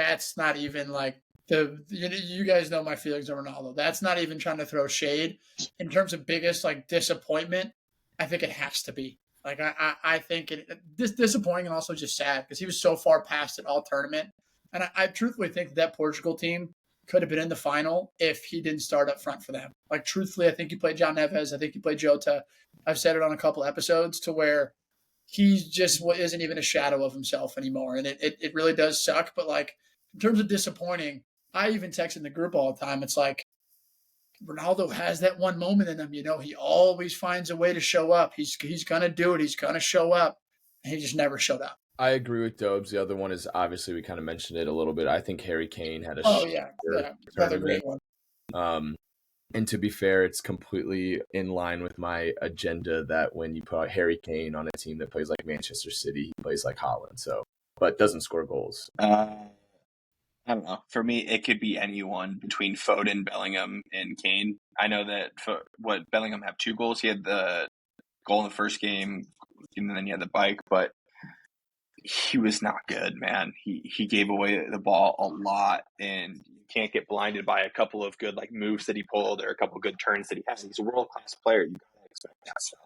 you guys know my feelings on Ronaldo. That's not even trying to throw shade. In terms of biggest like disappointment, I think it has to be like I think this disappointing and also just sad because he was so far past it all tournament, and I truthfully think that Portugal team could have been in the final if he didn't start up front for them. Like truthfully, I think he played John Neves. I think he played Jota. I've said it on a couple episodes to where he just isn't even a shadow of himself anymore. And it really does suck. But like in terms of disappointing, I even text in the group all the time. It's like Ronaldo has that one moment in him, he always finds a way to show up. He's going to do it. He's going to show up. And he just never showed up. I agree with Dobes. The other one is obviously we kind of mentioned it a little bit. I think Harry Kane had another great one. And to be fair, it's completely in line with my agenda that when you put Harry Kane on a team that plays like Manchester City, he plays like Haaland, but doesn't score goals. I don't know. For me, it could be anyone between Foden, Bellingham, and Kane. I know that Bellingham had 2 goals. He had the goal in the first game, and then he had the bike, but he was not good, man. He gave away the ball a lot, and you can't get blinded by a couple of good like moves that he pulled or a couple of good turns that he has. He's a world-class player. You gotta expect that stuff.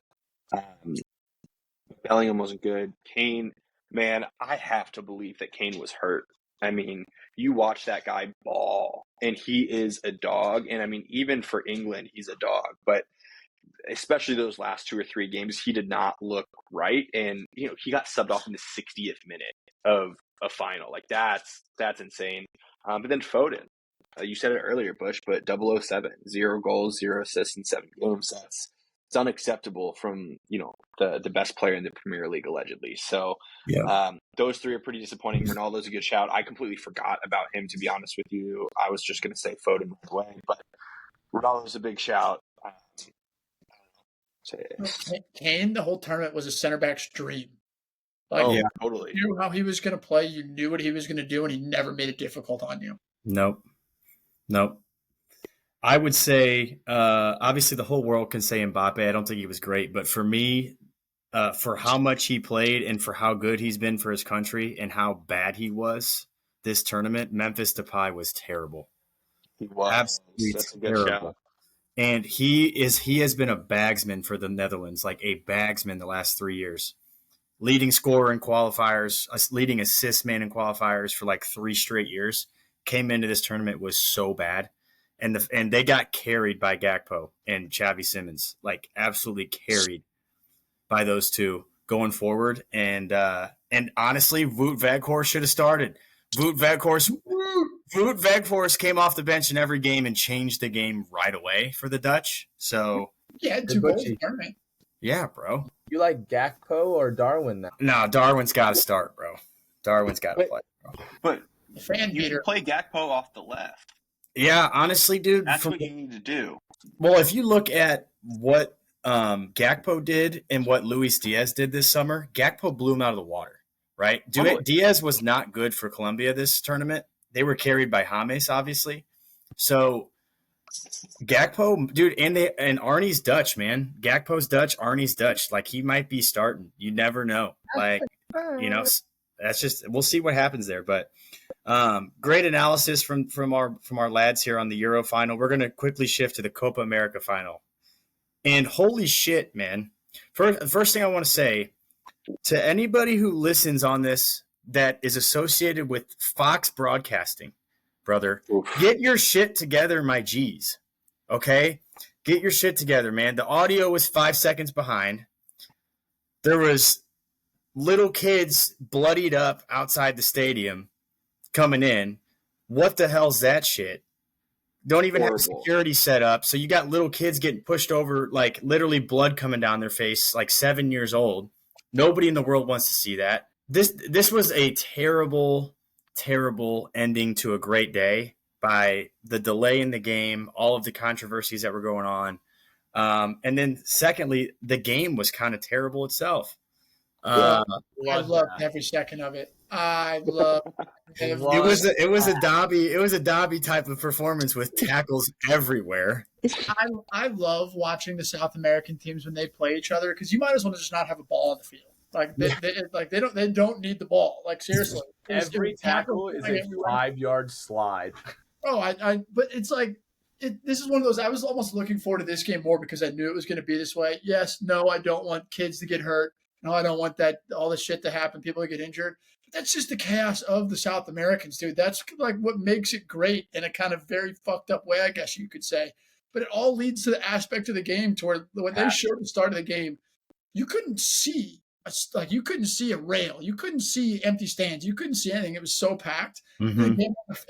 Bellingham wasn't good. Kane, man, I have to believe that Kane was hurt. I mean, you watch that guy ball, and he is a dog. And I mean, even for England, he's a dog. But especially those last 2 or 3 games, he did not look right. And, he got subbed off in the 60th minute of a final. Like, that's insane. But then Foden, you said it earlier, Bush, but 007, 0 goals, 0 assists in 7 games. It's unacceptable from, the best player in the Premier League, allegedly. So those 3 are pretty disappointing. Ronaldo's a good shout. I completely forgot about him, to be honest with you. I was just going to say Foden right away, but Ronaldo's a big shout. Kane, the whole tournament was a center back's dream. Totally. You knew how he was going to play. You knew what he was going to do, and he never made it difficult on you. Nope. I would say, obviously, the whole world can say Mbappe. I don't think he was great, but for me, for how much he played and for how good he's been for his country and how bad he was, this tournament, Memphis Depay was terrible. He was. Absolutely That's a good terrible. shout. And he has been a bagsman for the Netherlands, like a bagsman the last 3 years. Leading scorer in qualifiers, leading assist man in qualifiers for like 3 straight years. Came into this tournament was so bad. And they got carried by Gakpo and Xavi Simons, like absolutely carried by those two going forward. And honestly, Wout Weghorst should have started. Wout Weghorst came off the bench in every game and changed the game right away for the Dutch. So he had 2 goals in the tournament. Yeah, bro. You like Gakpo or Darwin now? No, Darwin's got to start, bro. Darwin's got to play, bro. But fan you beater. play Gakpo off the left. Yeah, honestly, dude. That's what you need to do. Well, if you look at what Gakpo did and what Luis Diaz did this summer, Gakpo blew him out of the water, right? Diaz was not good for Colombia this tournament. They were carried by James, obviously. So Gakpo, dude, and Arnie's Dutch, man. Gakpo's Dutch, Arnie's Dutch. Like, he might be starting. You never know. Like, you know, that's just, we'll see what happens there. But great analysis from our lads here on the Euro final. We're going to quickly shift to the Copa America final. And holy shit, man. First thing I want to say to anybody who listens on this that is associated with Fox Broadcasting, brother, get your shit together, my G's. Okay? Get your shit together, man. The audio was 5 seconds behind. There was little kids bloodied up outside the stadium coming in. What the hell's that shit? Don't even have security set up. So you got little kids getting pushed over, like literally blood coming down their face, like 7 years old. Nobody in the world wants to see that. This was a terrible, terrible ending to a great day by the delay in the game, all of the controversies that were going on. And then secondly, the game was kind of terrible itself. I loved every second of it. I loved it was a Dobby type of performance with tackles everywhere. I love watching the South American teams when they play each other because you might as well just not have a ball on the field. Like they don't need the ball. Like seriously, every tackle is a 5-yard slide. But it's like this is one of those. I was almost looking forward to this game more because I knew it was going to be this way. Yes, no, I don't want kids to get hurt. No, I don't want all this shit to happen. People to get injured. But that's just the chaos of the South Americans, dude. That's like what makes it great in a kind of very fucked up way, I guess you could say. But it all leads to the aspect of the game to where when they showed the start of the game, you couldn't see a rail. You couldn't see empty stands. You couldn't see anything. It was so packed. Mm-hmm.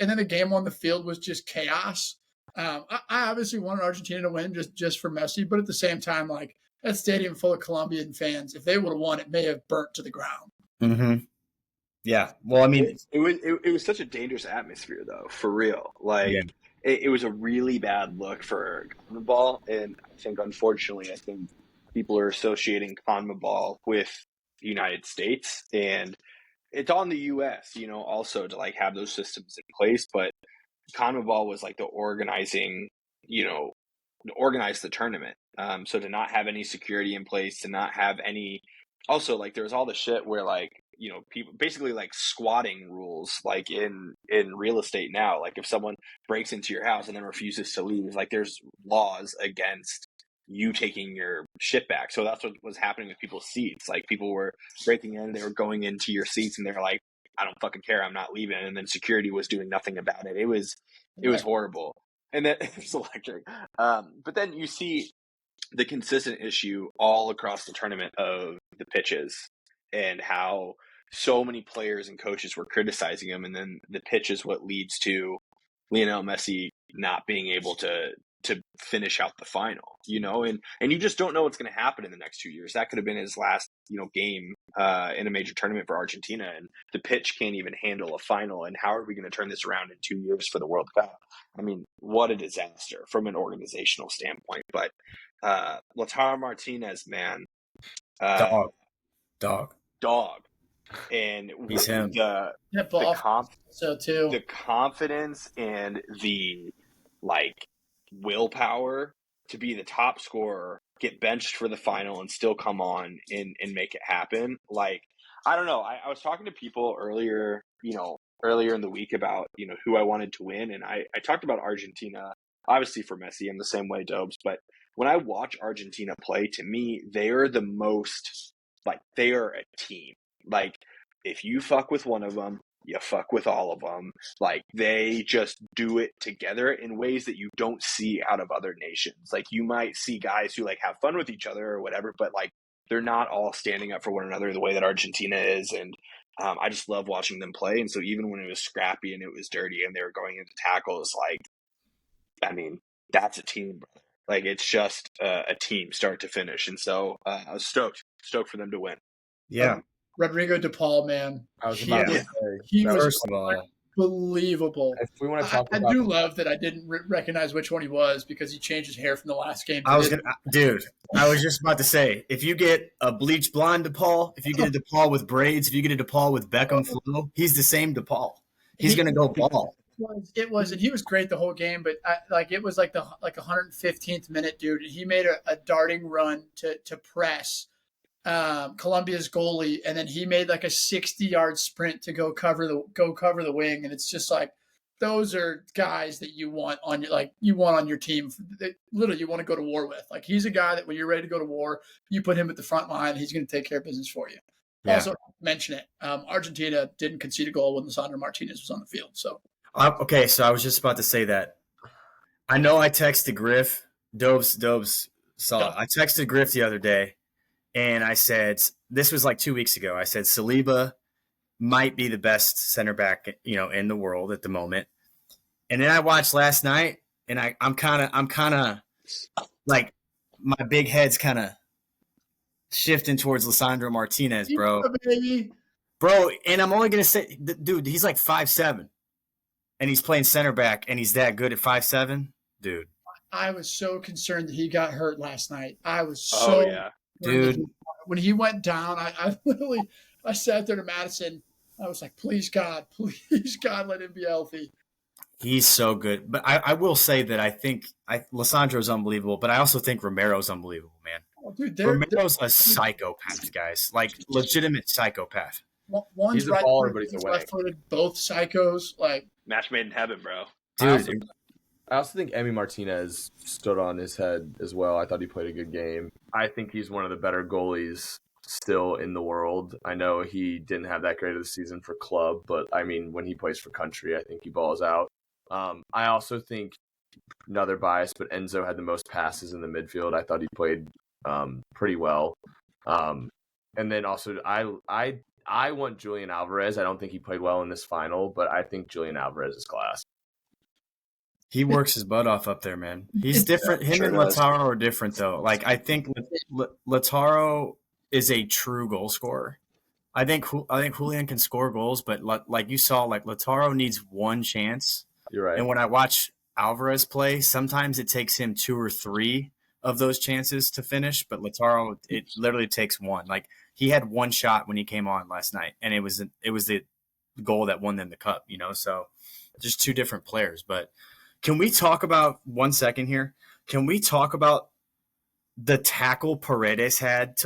And then the game on the field was just chaos. I obviously wanted Argentina to win just for Messi, but at the same time, like that stadium full of Colombian fans, if they would have won, it may have burnt to the ground. Mm-hmm. Yeah. Well, I mean, it was such a dangerous atmosphere, though, for real. Like, it was a really bad look for CONMEBOL, and I think, unfortunately, people are associating CONMEBOL with the United States, and it's on the U.S., also to like have those systems in place. But CONMEBOL was like the organizing, organize the tournament. So to not have any security in place, to not have any, also like there was all the shit where like, people basically like squatting rules, like in real estate now, like if someone breaks into your house and then refuses to leave, like there's laws against you taking your shit back. So that's what was happening with people's seats. Like people were breaking in, they were going into your seats and they're like, I don't fucking care, I'm not leaving. And then security was doing nothing about it. It was horrible. And then it was electric. But then you see the consistent issue all across the tournament of the pitches and how so many players and coaches were criticizing him. And then the pitch is what leads to Lionel Messi not being able to finish out the final, and you just don't know what's going to happen in the next 2 years. That could have been his last, game in a major tournament for Argentina, and the pitch can't even handle a final. And how are we going to turn this around in 2 years for the World Cup? I mean, what a disaster from an organizational standpoint. But Lautaro Martinez, man, dog, and he's him. The confidence and the willpower to be the top scorer, get benched for the final and still come on and make it happen. Like, I don't know. I was talking to people earlier, earlier in the week about, who I wanted to win. And I talked about Argentina, obviously for Messi. I'm the same way, Dobes. But when I watch Argentina play, to me, they are the most, they are a team. Like, if you fuck with one of them, you fuck with all of them. Like, they just do it together in ways that you don't see out of other nations. Like, you might see guys who have fun with each other or whatever, but they're not all standing up for one another the way that Argentina is. And I just love watching them play. And so even when it was scrappy and it was dirty and they were going into tackles, that's a team, brother. It's just a team start to finish. And so I was stoked for them to win. Yeah. Rodrigo De Paul, man. I was about to say, he was First of all, unbelievable. if we want to talk I about, do love that I didn't recognize which one he was because he changed his hair from the last game. I was just about to say, if you get a bleach blonde DePaul, if you get a DePaul with braids, if you get a DePaul with Beckham flow, he's the same DePaul. He's going to go ball. It was, and he was great the whole game. But it was the 115th minute, dude. He made a darting run to press Colombia's goalie, and then he made a 60-yard sprint to go cover the wing. And it's just those are guys that you want on your team. Literally, you want to go to war with. He's a guy that when you're ready to go to war, you put him at the front line. He's going to take care of business for you. Yeah. Also, mention it. Argentina didn't concede a goal when Lisandro Martinez was on the field. So okay, so I was just about to say that. I know I texted Griff. Dobes saw it. I texted Griff the other day, and I said, this was 2 weeks ago. I said Saliba might be the best center back, in the world at the moment. And then I watched last night, and I'm kind of my big head's kind of shifting towards Lisandro Martinez, bro. Baby. Bro, and I'm only gonna say, dude, he's 5'7", and he's playing center back, and he's that good at 5'7", dude. I was so concerned that he got hurt last night. I was so dude. When he went down, I literally sat there to Madison. I was like, please God, let him be healthy. He's so good. But I will say that I think Lisandro's unbelievable, but I also think Romero's unbelievable, man. Oh, dude, Romero's a psychopath, guys. Legitimate psychopath. One's he's a baller, but he's a winner. left-footed, both psychos. Match made in heaven, bro. Dude. I also think Emi Martinez stood on his head as well. I thought he played a good game. I think he's one of the better goalies still in the world. I know he didn't have that great of a season for club, but when he plays for country, I think he balls out. I also think, another bias, but Enzo had the most passes in the midfield. I thought he played pretty well. And then also, I want Julian Alvarez. I don't think he played well in this final, but I think Julian Alvarez is class. He works his butt off up there, man. He's different. Him and Lautaro are different, though. I think Lautaro is a true goal scorer. I think Julian can score goals, but you saw, Lautaro needs one chance. You're right. And when I watch Alvarez play, sometimes it takes him 2 or 3 of those chances to finish, but Lautaro, it literally takes one. He had one shot when he came on last night, and it was the goal that won them the cup. So just two different players, but. Can we talk about 1 second here? Can we talk about the tackle Paredes had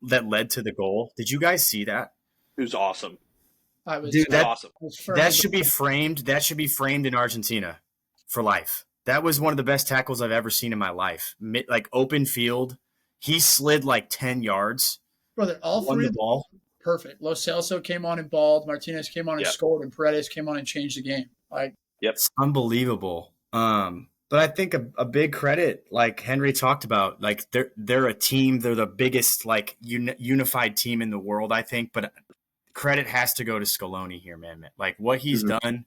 that led to the goal? Did you guys see that? It was awesome. Awesome. That should be framed. That should be framed in Argentina for life. That was one of the best tackles I've ever seen in my life. Open field, he slid 10 yards. Brother, all won three the ball. Perfect. Lo Celso came on and balled. Martinez came on and scored, and Paredes came on and changed the game. It's unbelievable. But I think a big credit, like Henry talked about, they're a team. They're the biggest unified team in the world, I think. But credit has to go to Scaloni here, man. What he's done,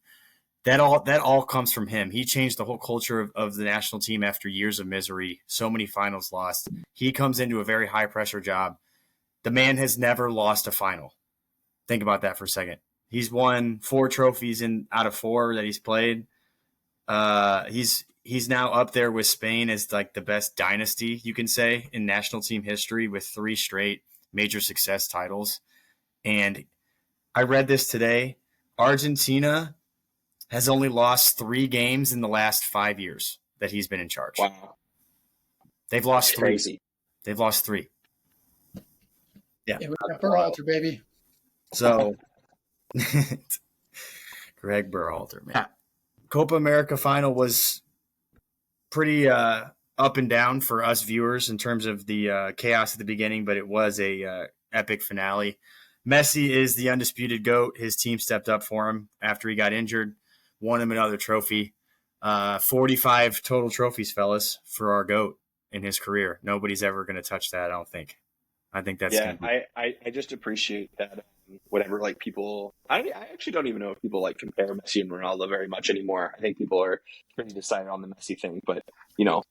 that all comes from him. He changed the whole culture of the national team after years of misery, so many finals lost. He comes into a very high pressure job. The man has never lost a final. Think about that for a second. He's won 4 trophies out of 4 that he's played. He's now up there with Spain as the best dynasty, you can say, in national team history with 3 straight major success titles. And I read this today. Argentina has only lost 3 games in the last 5 years that he's been in charge. Wow. They've lost 3. Crazy. They've lost 3. Yeah. We got Berhalter, baby. So Greg Berhalter, man. Copa America final was pretty up and down for us viewers in terms of the chaos at the beginning, but it was a epic finale. Messi is the undisputed GOAT. His team stepped up for him after he got injured, won him another trophy. 45 total trophies, fellas, for our GOAT in his career. Nobody's ever going to touch that, I don't think. I think that's I just appreciate that. Whatever, like people, I actually don't even know if people like compare Messi and Ronaldo very much anymore. I think people are pretty decided on the Messi thing, but you know,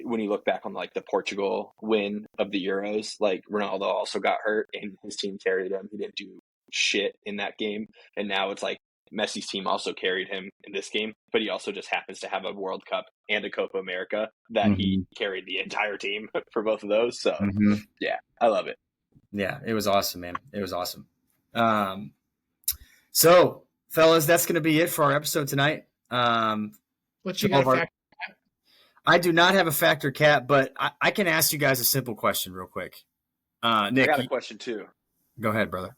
when you look back on like the Portugal win of the Euros, like Ronaldo also got hurt and his team carried him. He didn't do shit in that game, and now it's like Messi's team also carried him in this game, but he also just happens to have a World Cup and a Copa America that he carried the entire team for both of those. So yeah, I love it. Yeah, it was awesome, man. It was awesome. So, fellas, that's going to be it for our episode tonight. What you got? I do not have a factor cap, but I can ask you guys a simple question real quick. Nick, I got a question too. Go ahead, brother.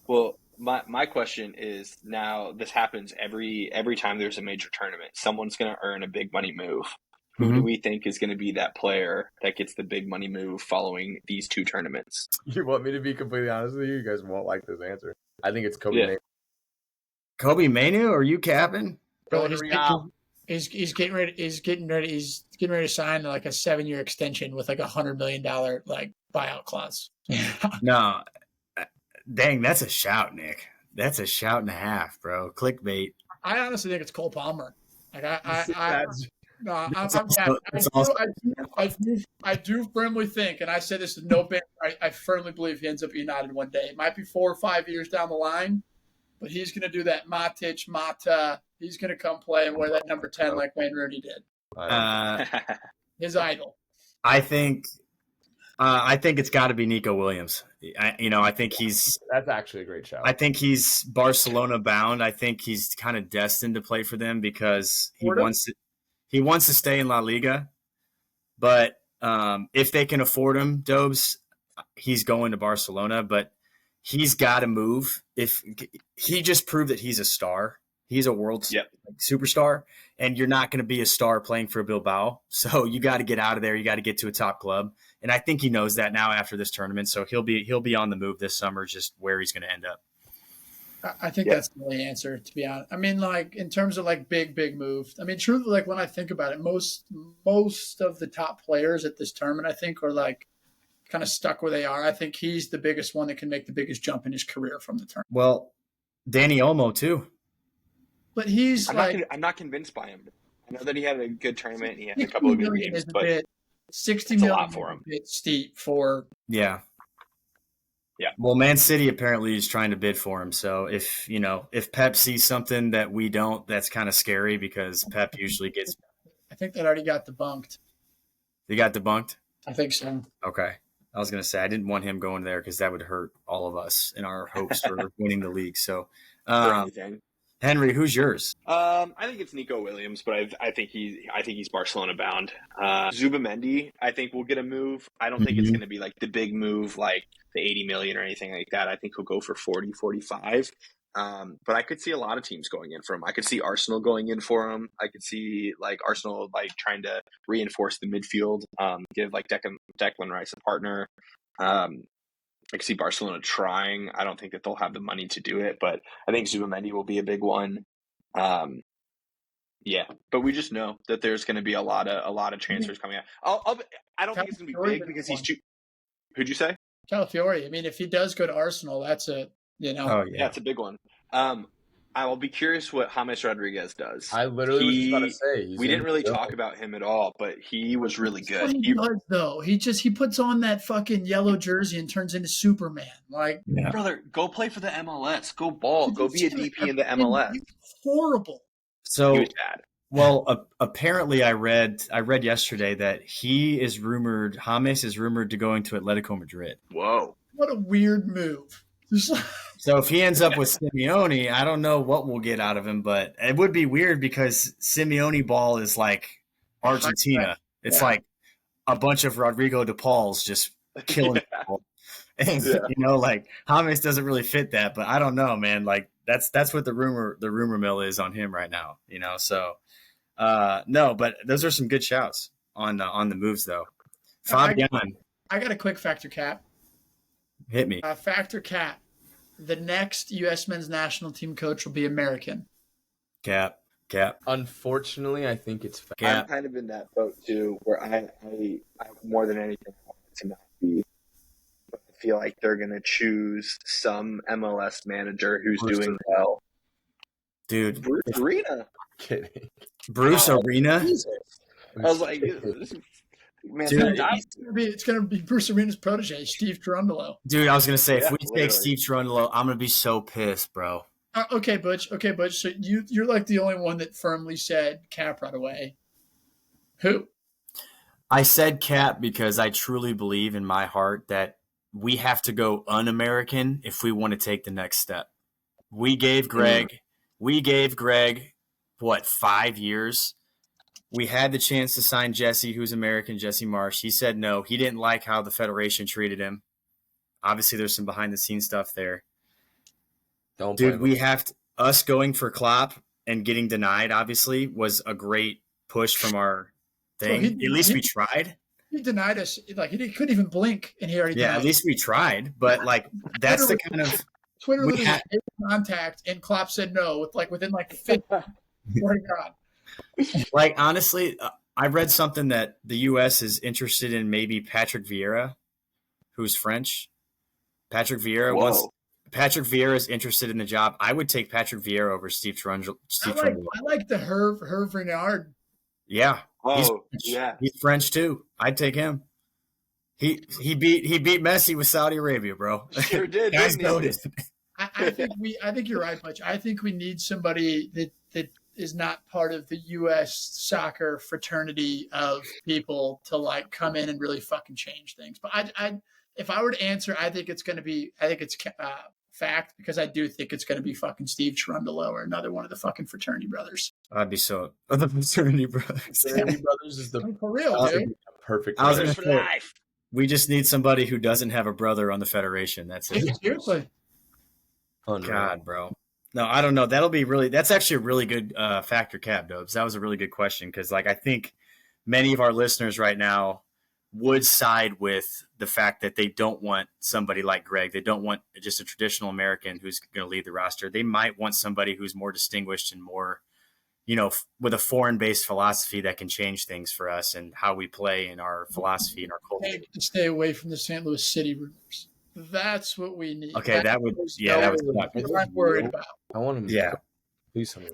Well, my question is, now this happens every time there's a major tournament. Someone's going to earn a big money move. Who do we think is going to be that player that gets the big money move following these two tournaments? You want me to be completely honest with you? You guys won't like this answer. I think it's Kobe Manu. Kobe Manu? Are you capping? Bro, he's getting ready to sign like a 7-year extension with like $100 million like buyout clause. No. Dang, that's a shout, Nick. That's a shout and a half, bro. Clickbait. I honestly think it's Cole Palmer. Like I do firmly think, and I say this is no banter, I firmly believe he ends up United one day. It might be 4 or 5 years down the line, but he's going to do that Mata. He's going to come play and wear that number 10 like Wayne Rooney did. His idol. I think it's got to be Nico Williams. I think that's actually a great shout. I think he's Barcelona bound. I think he's kind of destined to play for them because he wants to stay in La Liga. But if they can afford him, Dobes, he's going to Barcelona. But he's got to move. If he just proved that he's a star, he's a world superstar, and you're not going to be a star playing for Bilbao. So you got to get out of there. You got to get to a top club. And I think he knows that now after this tournament. So he'll be on the move this summer, just where he's going to end up. I think that's the only answer, to be honest. I mean, like in terms of like big move. I mean, truthfully, like when I think about it, most of the top players at this tournament, I think, are like kind of stuck where they are. I think he's the biggest one that can make the biggest jump in his career from the tournament. Well, Danny Olmo too. But I'm not convinced by him. I know that he had a good tournament and he had a couple of good games, but 60 million a lot for him. A bit steep for Yeah. Well, Man City apparently is trying to bid for him. So if Pep sees something that we don't, that's kind of scary because Pep usually gets. I think that already got debunked. They got debunked? I think so. Okay. I was going to say I didn't want him going there because that would hurt all of us in our hopes for winning the league. So, Henry, who's yours? I think it's Nico Williams, but I think he's Barcelona bound. Zubamendi, I think will get a move. I don't think it's going to be like the big move, like the 80 million or anything like that. I think he'll go for 40, 45. But I could see a lot of teams going in for him. I could see Arsenal going in for him. I could see like Arsenal like trying to reinforce the midfield, give like Declan Rice a partner. I can see Barcelona trying. I don't think that they'll have the money to do it, but I think Zubamendi will be a big one. But we just know that there's going to be a lot of transfers coming out. I don't think it's going to be big because he's too. Who'd you say? Calafiori. I mean, if he does go to Arsenal, that's it's a big one. I will be curious what James Rodriguez does. I literally was just about to say. We didn't really talk about him at all, but he was really good. What he does, though. He puts on that fucking yellow jersey and turns into Superman. Like, brother, go play for the MLS. Go ball. Go be a DP in the MLS. He's horrible. So, he was bad. Well, apparently I read yesterday that James is rumored to going to Atletico Madrid. Whoa. What a weird move. So if he ends up with Simeone, I don't know what we'll get out of him, but it would be weird because Simeone ball is like Argentina. It's like a bunch of Rodrigo de Pauls just killing people. And, like James doesn't really fit that, but I don't know, man. Like that's what the rumor mill is on him right now, So no, but those are some good shouts on the moves though. Fabian, I got a quick factor cap. Hit me. Factor cap. The next U.S. men's national team coach will be American. Cap. Unfortunately, I think it's I'm kind of in that boat too, where I more than anything I want it to not be. But I feel like they're gonna choose some MLS manager who's doing well. Dude, Bruce Arena. Kidding. Bruce Arena. Jesus. I was like, man, dude, it's gonna be Bruce Arena's protege, Steve Cherundolo. Dude, I was gonna say if we literally take Steve Cherundolo, I'm gonna be so pissed, bro. Okay, Butch. So you're like the only one that firmly said cap right away. Who? I said cap because I truly believe in my heart that we have to go un-American if we want to take the next step. We gave Greg, what, 5 years? We had the chance to sign Jesse, who's American, Jesse Marsh. He said no. He didn't like how the Federation treated him. Obviously, there's some behind-the-scenes stuff there. Dude, we have to, us going for Klopp and getting denied, obviously, was a great push from our thing. At least we tried. He denied us. Like, he couldn't even blink, and he already denied at least we tried. But, like, that's the kind of – Twitter literally had contact, and Klopp said no within 50. Swear to God. Like, honestly, I read something that the U.S. is interested in maybe Patrick Vieira, who's French. Patrick Vieira is interested in the job. I would take Patrick Vieira over Steve Cherundolo. I like the Hervé Renard. Yeah. He's French too. I'd take him. He beat Messi with Saudi Arabia, bro. Sure did. Guys noticed. I think you're right, Butch. I think we need somebody that is not part of the U.S. soccer fraternity of people to come in and really fucking change things. But if I were to answer, I think it's fact, because I do think it's going to be fucking Steve Cherundolo or another one of the fucking fraternity brothers. I'd be so the fraternity brothers. Fraternity brothers is the for real, dude. Perfect. I was going to say, we just need somebody who doesn't have a brother on the Federation. That's it. Seriously. God, bro. No, I don't know. That's actually a really good factor cap, Dobes. That was a really good question because, I think many of our listeners right now would side with the fact that they don't want somebody like Greg. They don't want just a traditional American who's going to lead the roster. They might want somebody who's more distinguished and more, with a foreign-based philosophy that can change things for us and how we play in our philosophy and our culture. Stay away from the St. Louis City rumors. That's what we need. Okay, that would what I'm worried about. I want him. Yeah. Please tell me.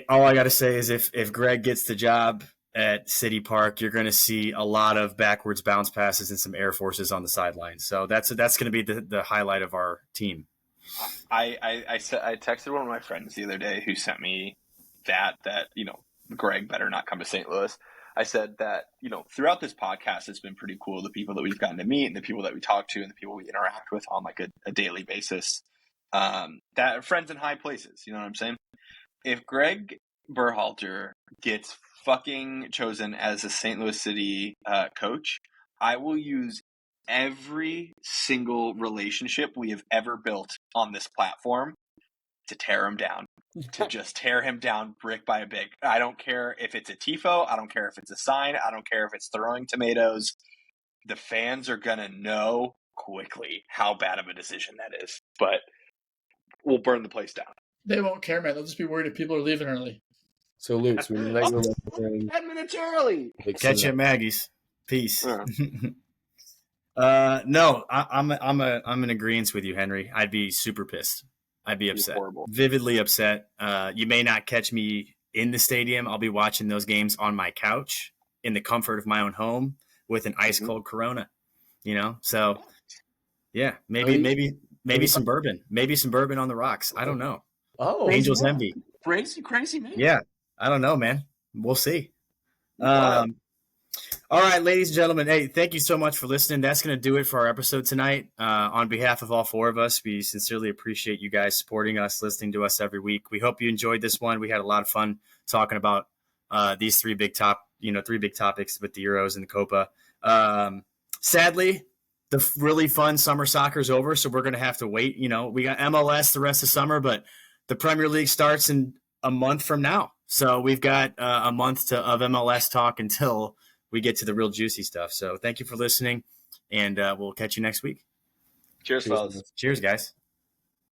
All I got to say is if Greg gets the job at City Park, you're going to see a lot of backwards bounce passes and some Air Forces on the sidelines. So that's going to be the highlight of our team. I texted one of my friends the other day who sent me that Greg better not come to St. Louis. I said that, throughout this podcast, it's been pretty cool. The people that we've gotten to meet and the people that we talk to and the people we interact with on a daily basis, that are friends in high places. You know what I'm saying? If Greg Berhalter gets fucking chosen as a St. Louis City coach, I will use every single relationship we have ever built on this platform to tear him down. To just tear him down brick by brick. I don't care if it's a tifo. I don't care if it's a sign. I don't care if it's throwing tomatoes. The fans are going to know quickly how bad of a decision that is. But we'll burn the place down. They won't care, man. They'll just be worried if people are leaving early. So, Luke, we let you know 10 minutes early. Catch you at Maggie's. Peace. No, I'm in agreement with you, Henry. I'd be super pissed. I'd be upset. Vividly upset. You may not catch me in the stadium. I'll be watching those games on my couch in the comfort of my own home with an ice cold Corona. So yeah, maybe some bourbon. Maybe some bourbon on the rocks. I don't know. Oh, Angels Envy. Crazy man. Yeah, I don't know, man. We'll see. All right, ladies and gentlemen, hey, thank you so much for listening. That's going to do it for our episode tonight. On behalf of all four of us, we sincerely appreciate you guys supporting us, listening to us every week. We hope you enjoyed this one. We had a lot of fun talking about these three big topics with the Euros and the Copa. Sadly, the really fun summer soccer's over, so we're going to have to wait. You know, we got MLS the rest of summer, but the Premier League starts in a month from now. So we've got a month of MLS talk until we get to the real juicy stuff. So thank you for listening, and we'll catch you next week. Cheers, fellas. Cheers, guys.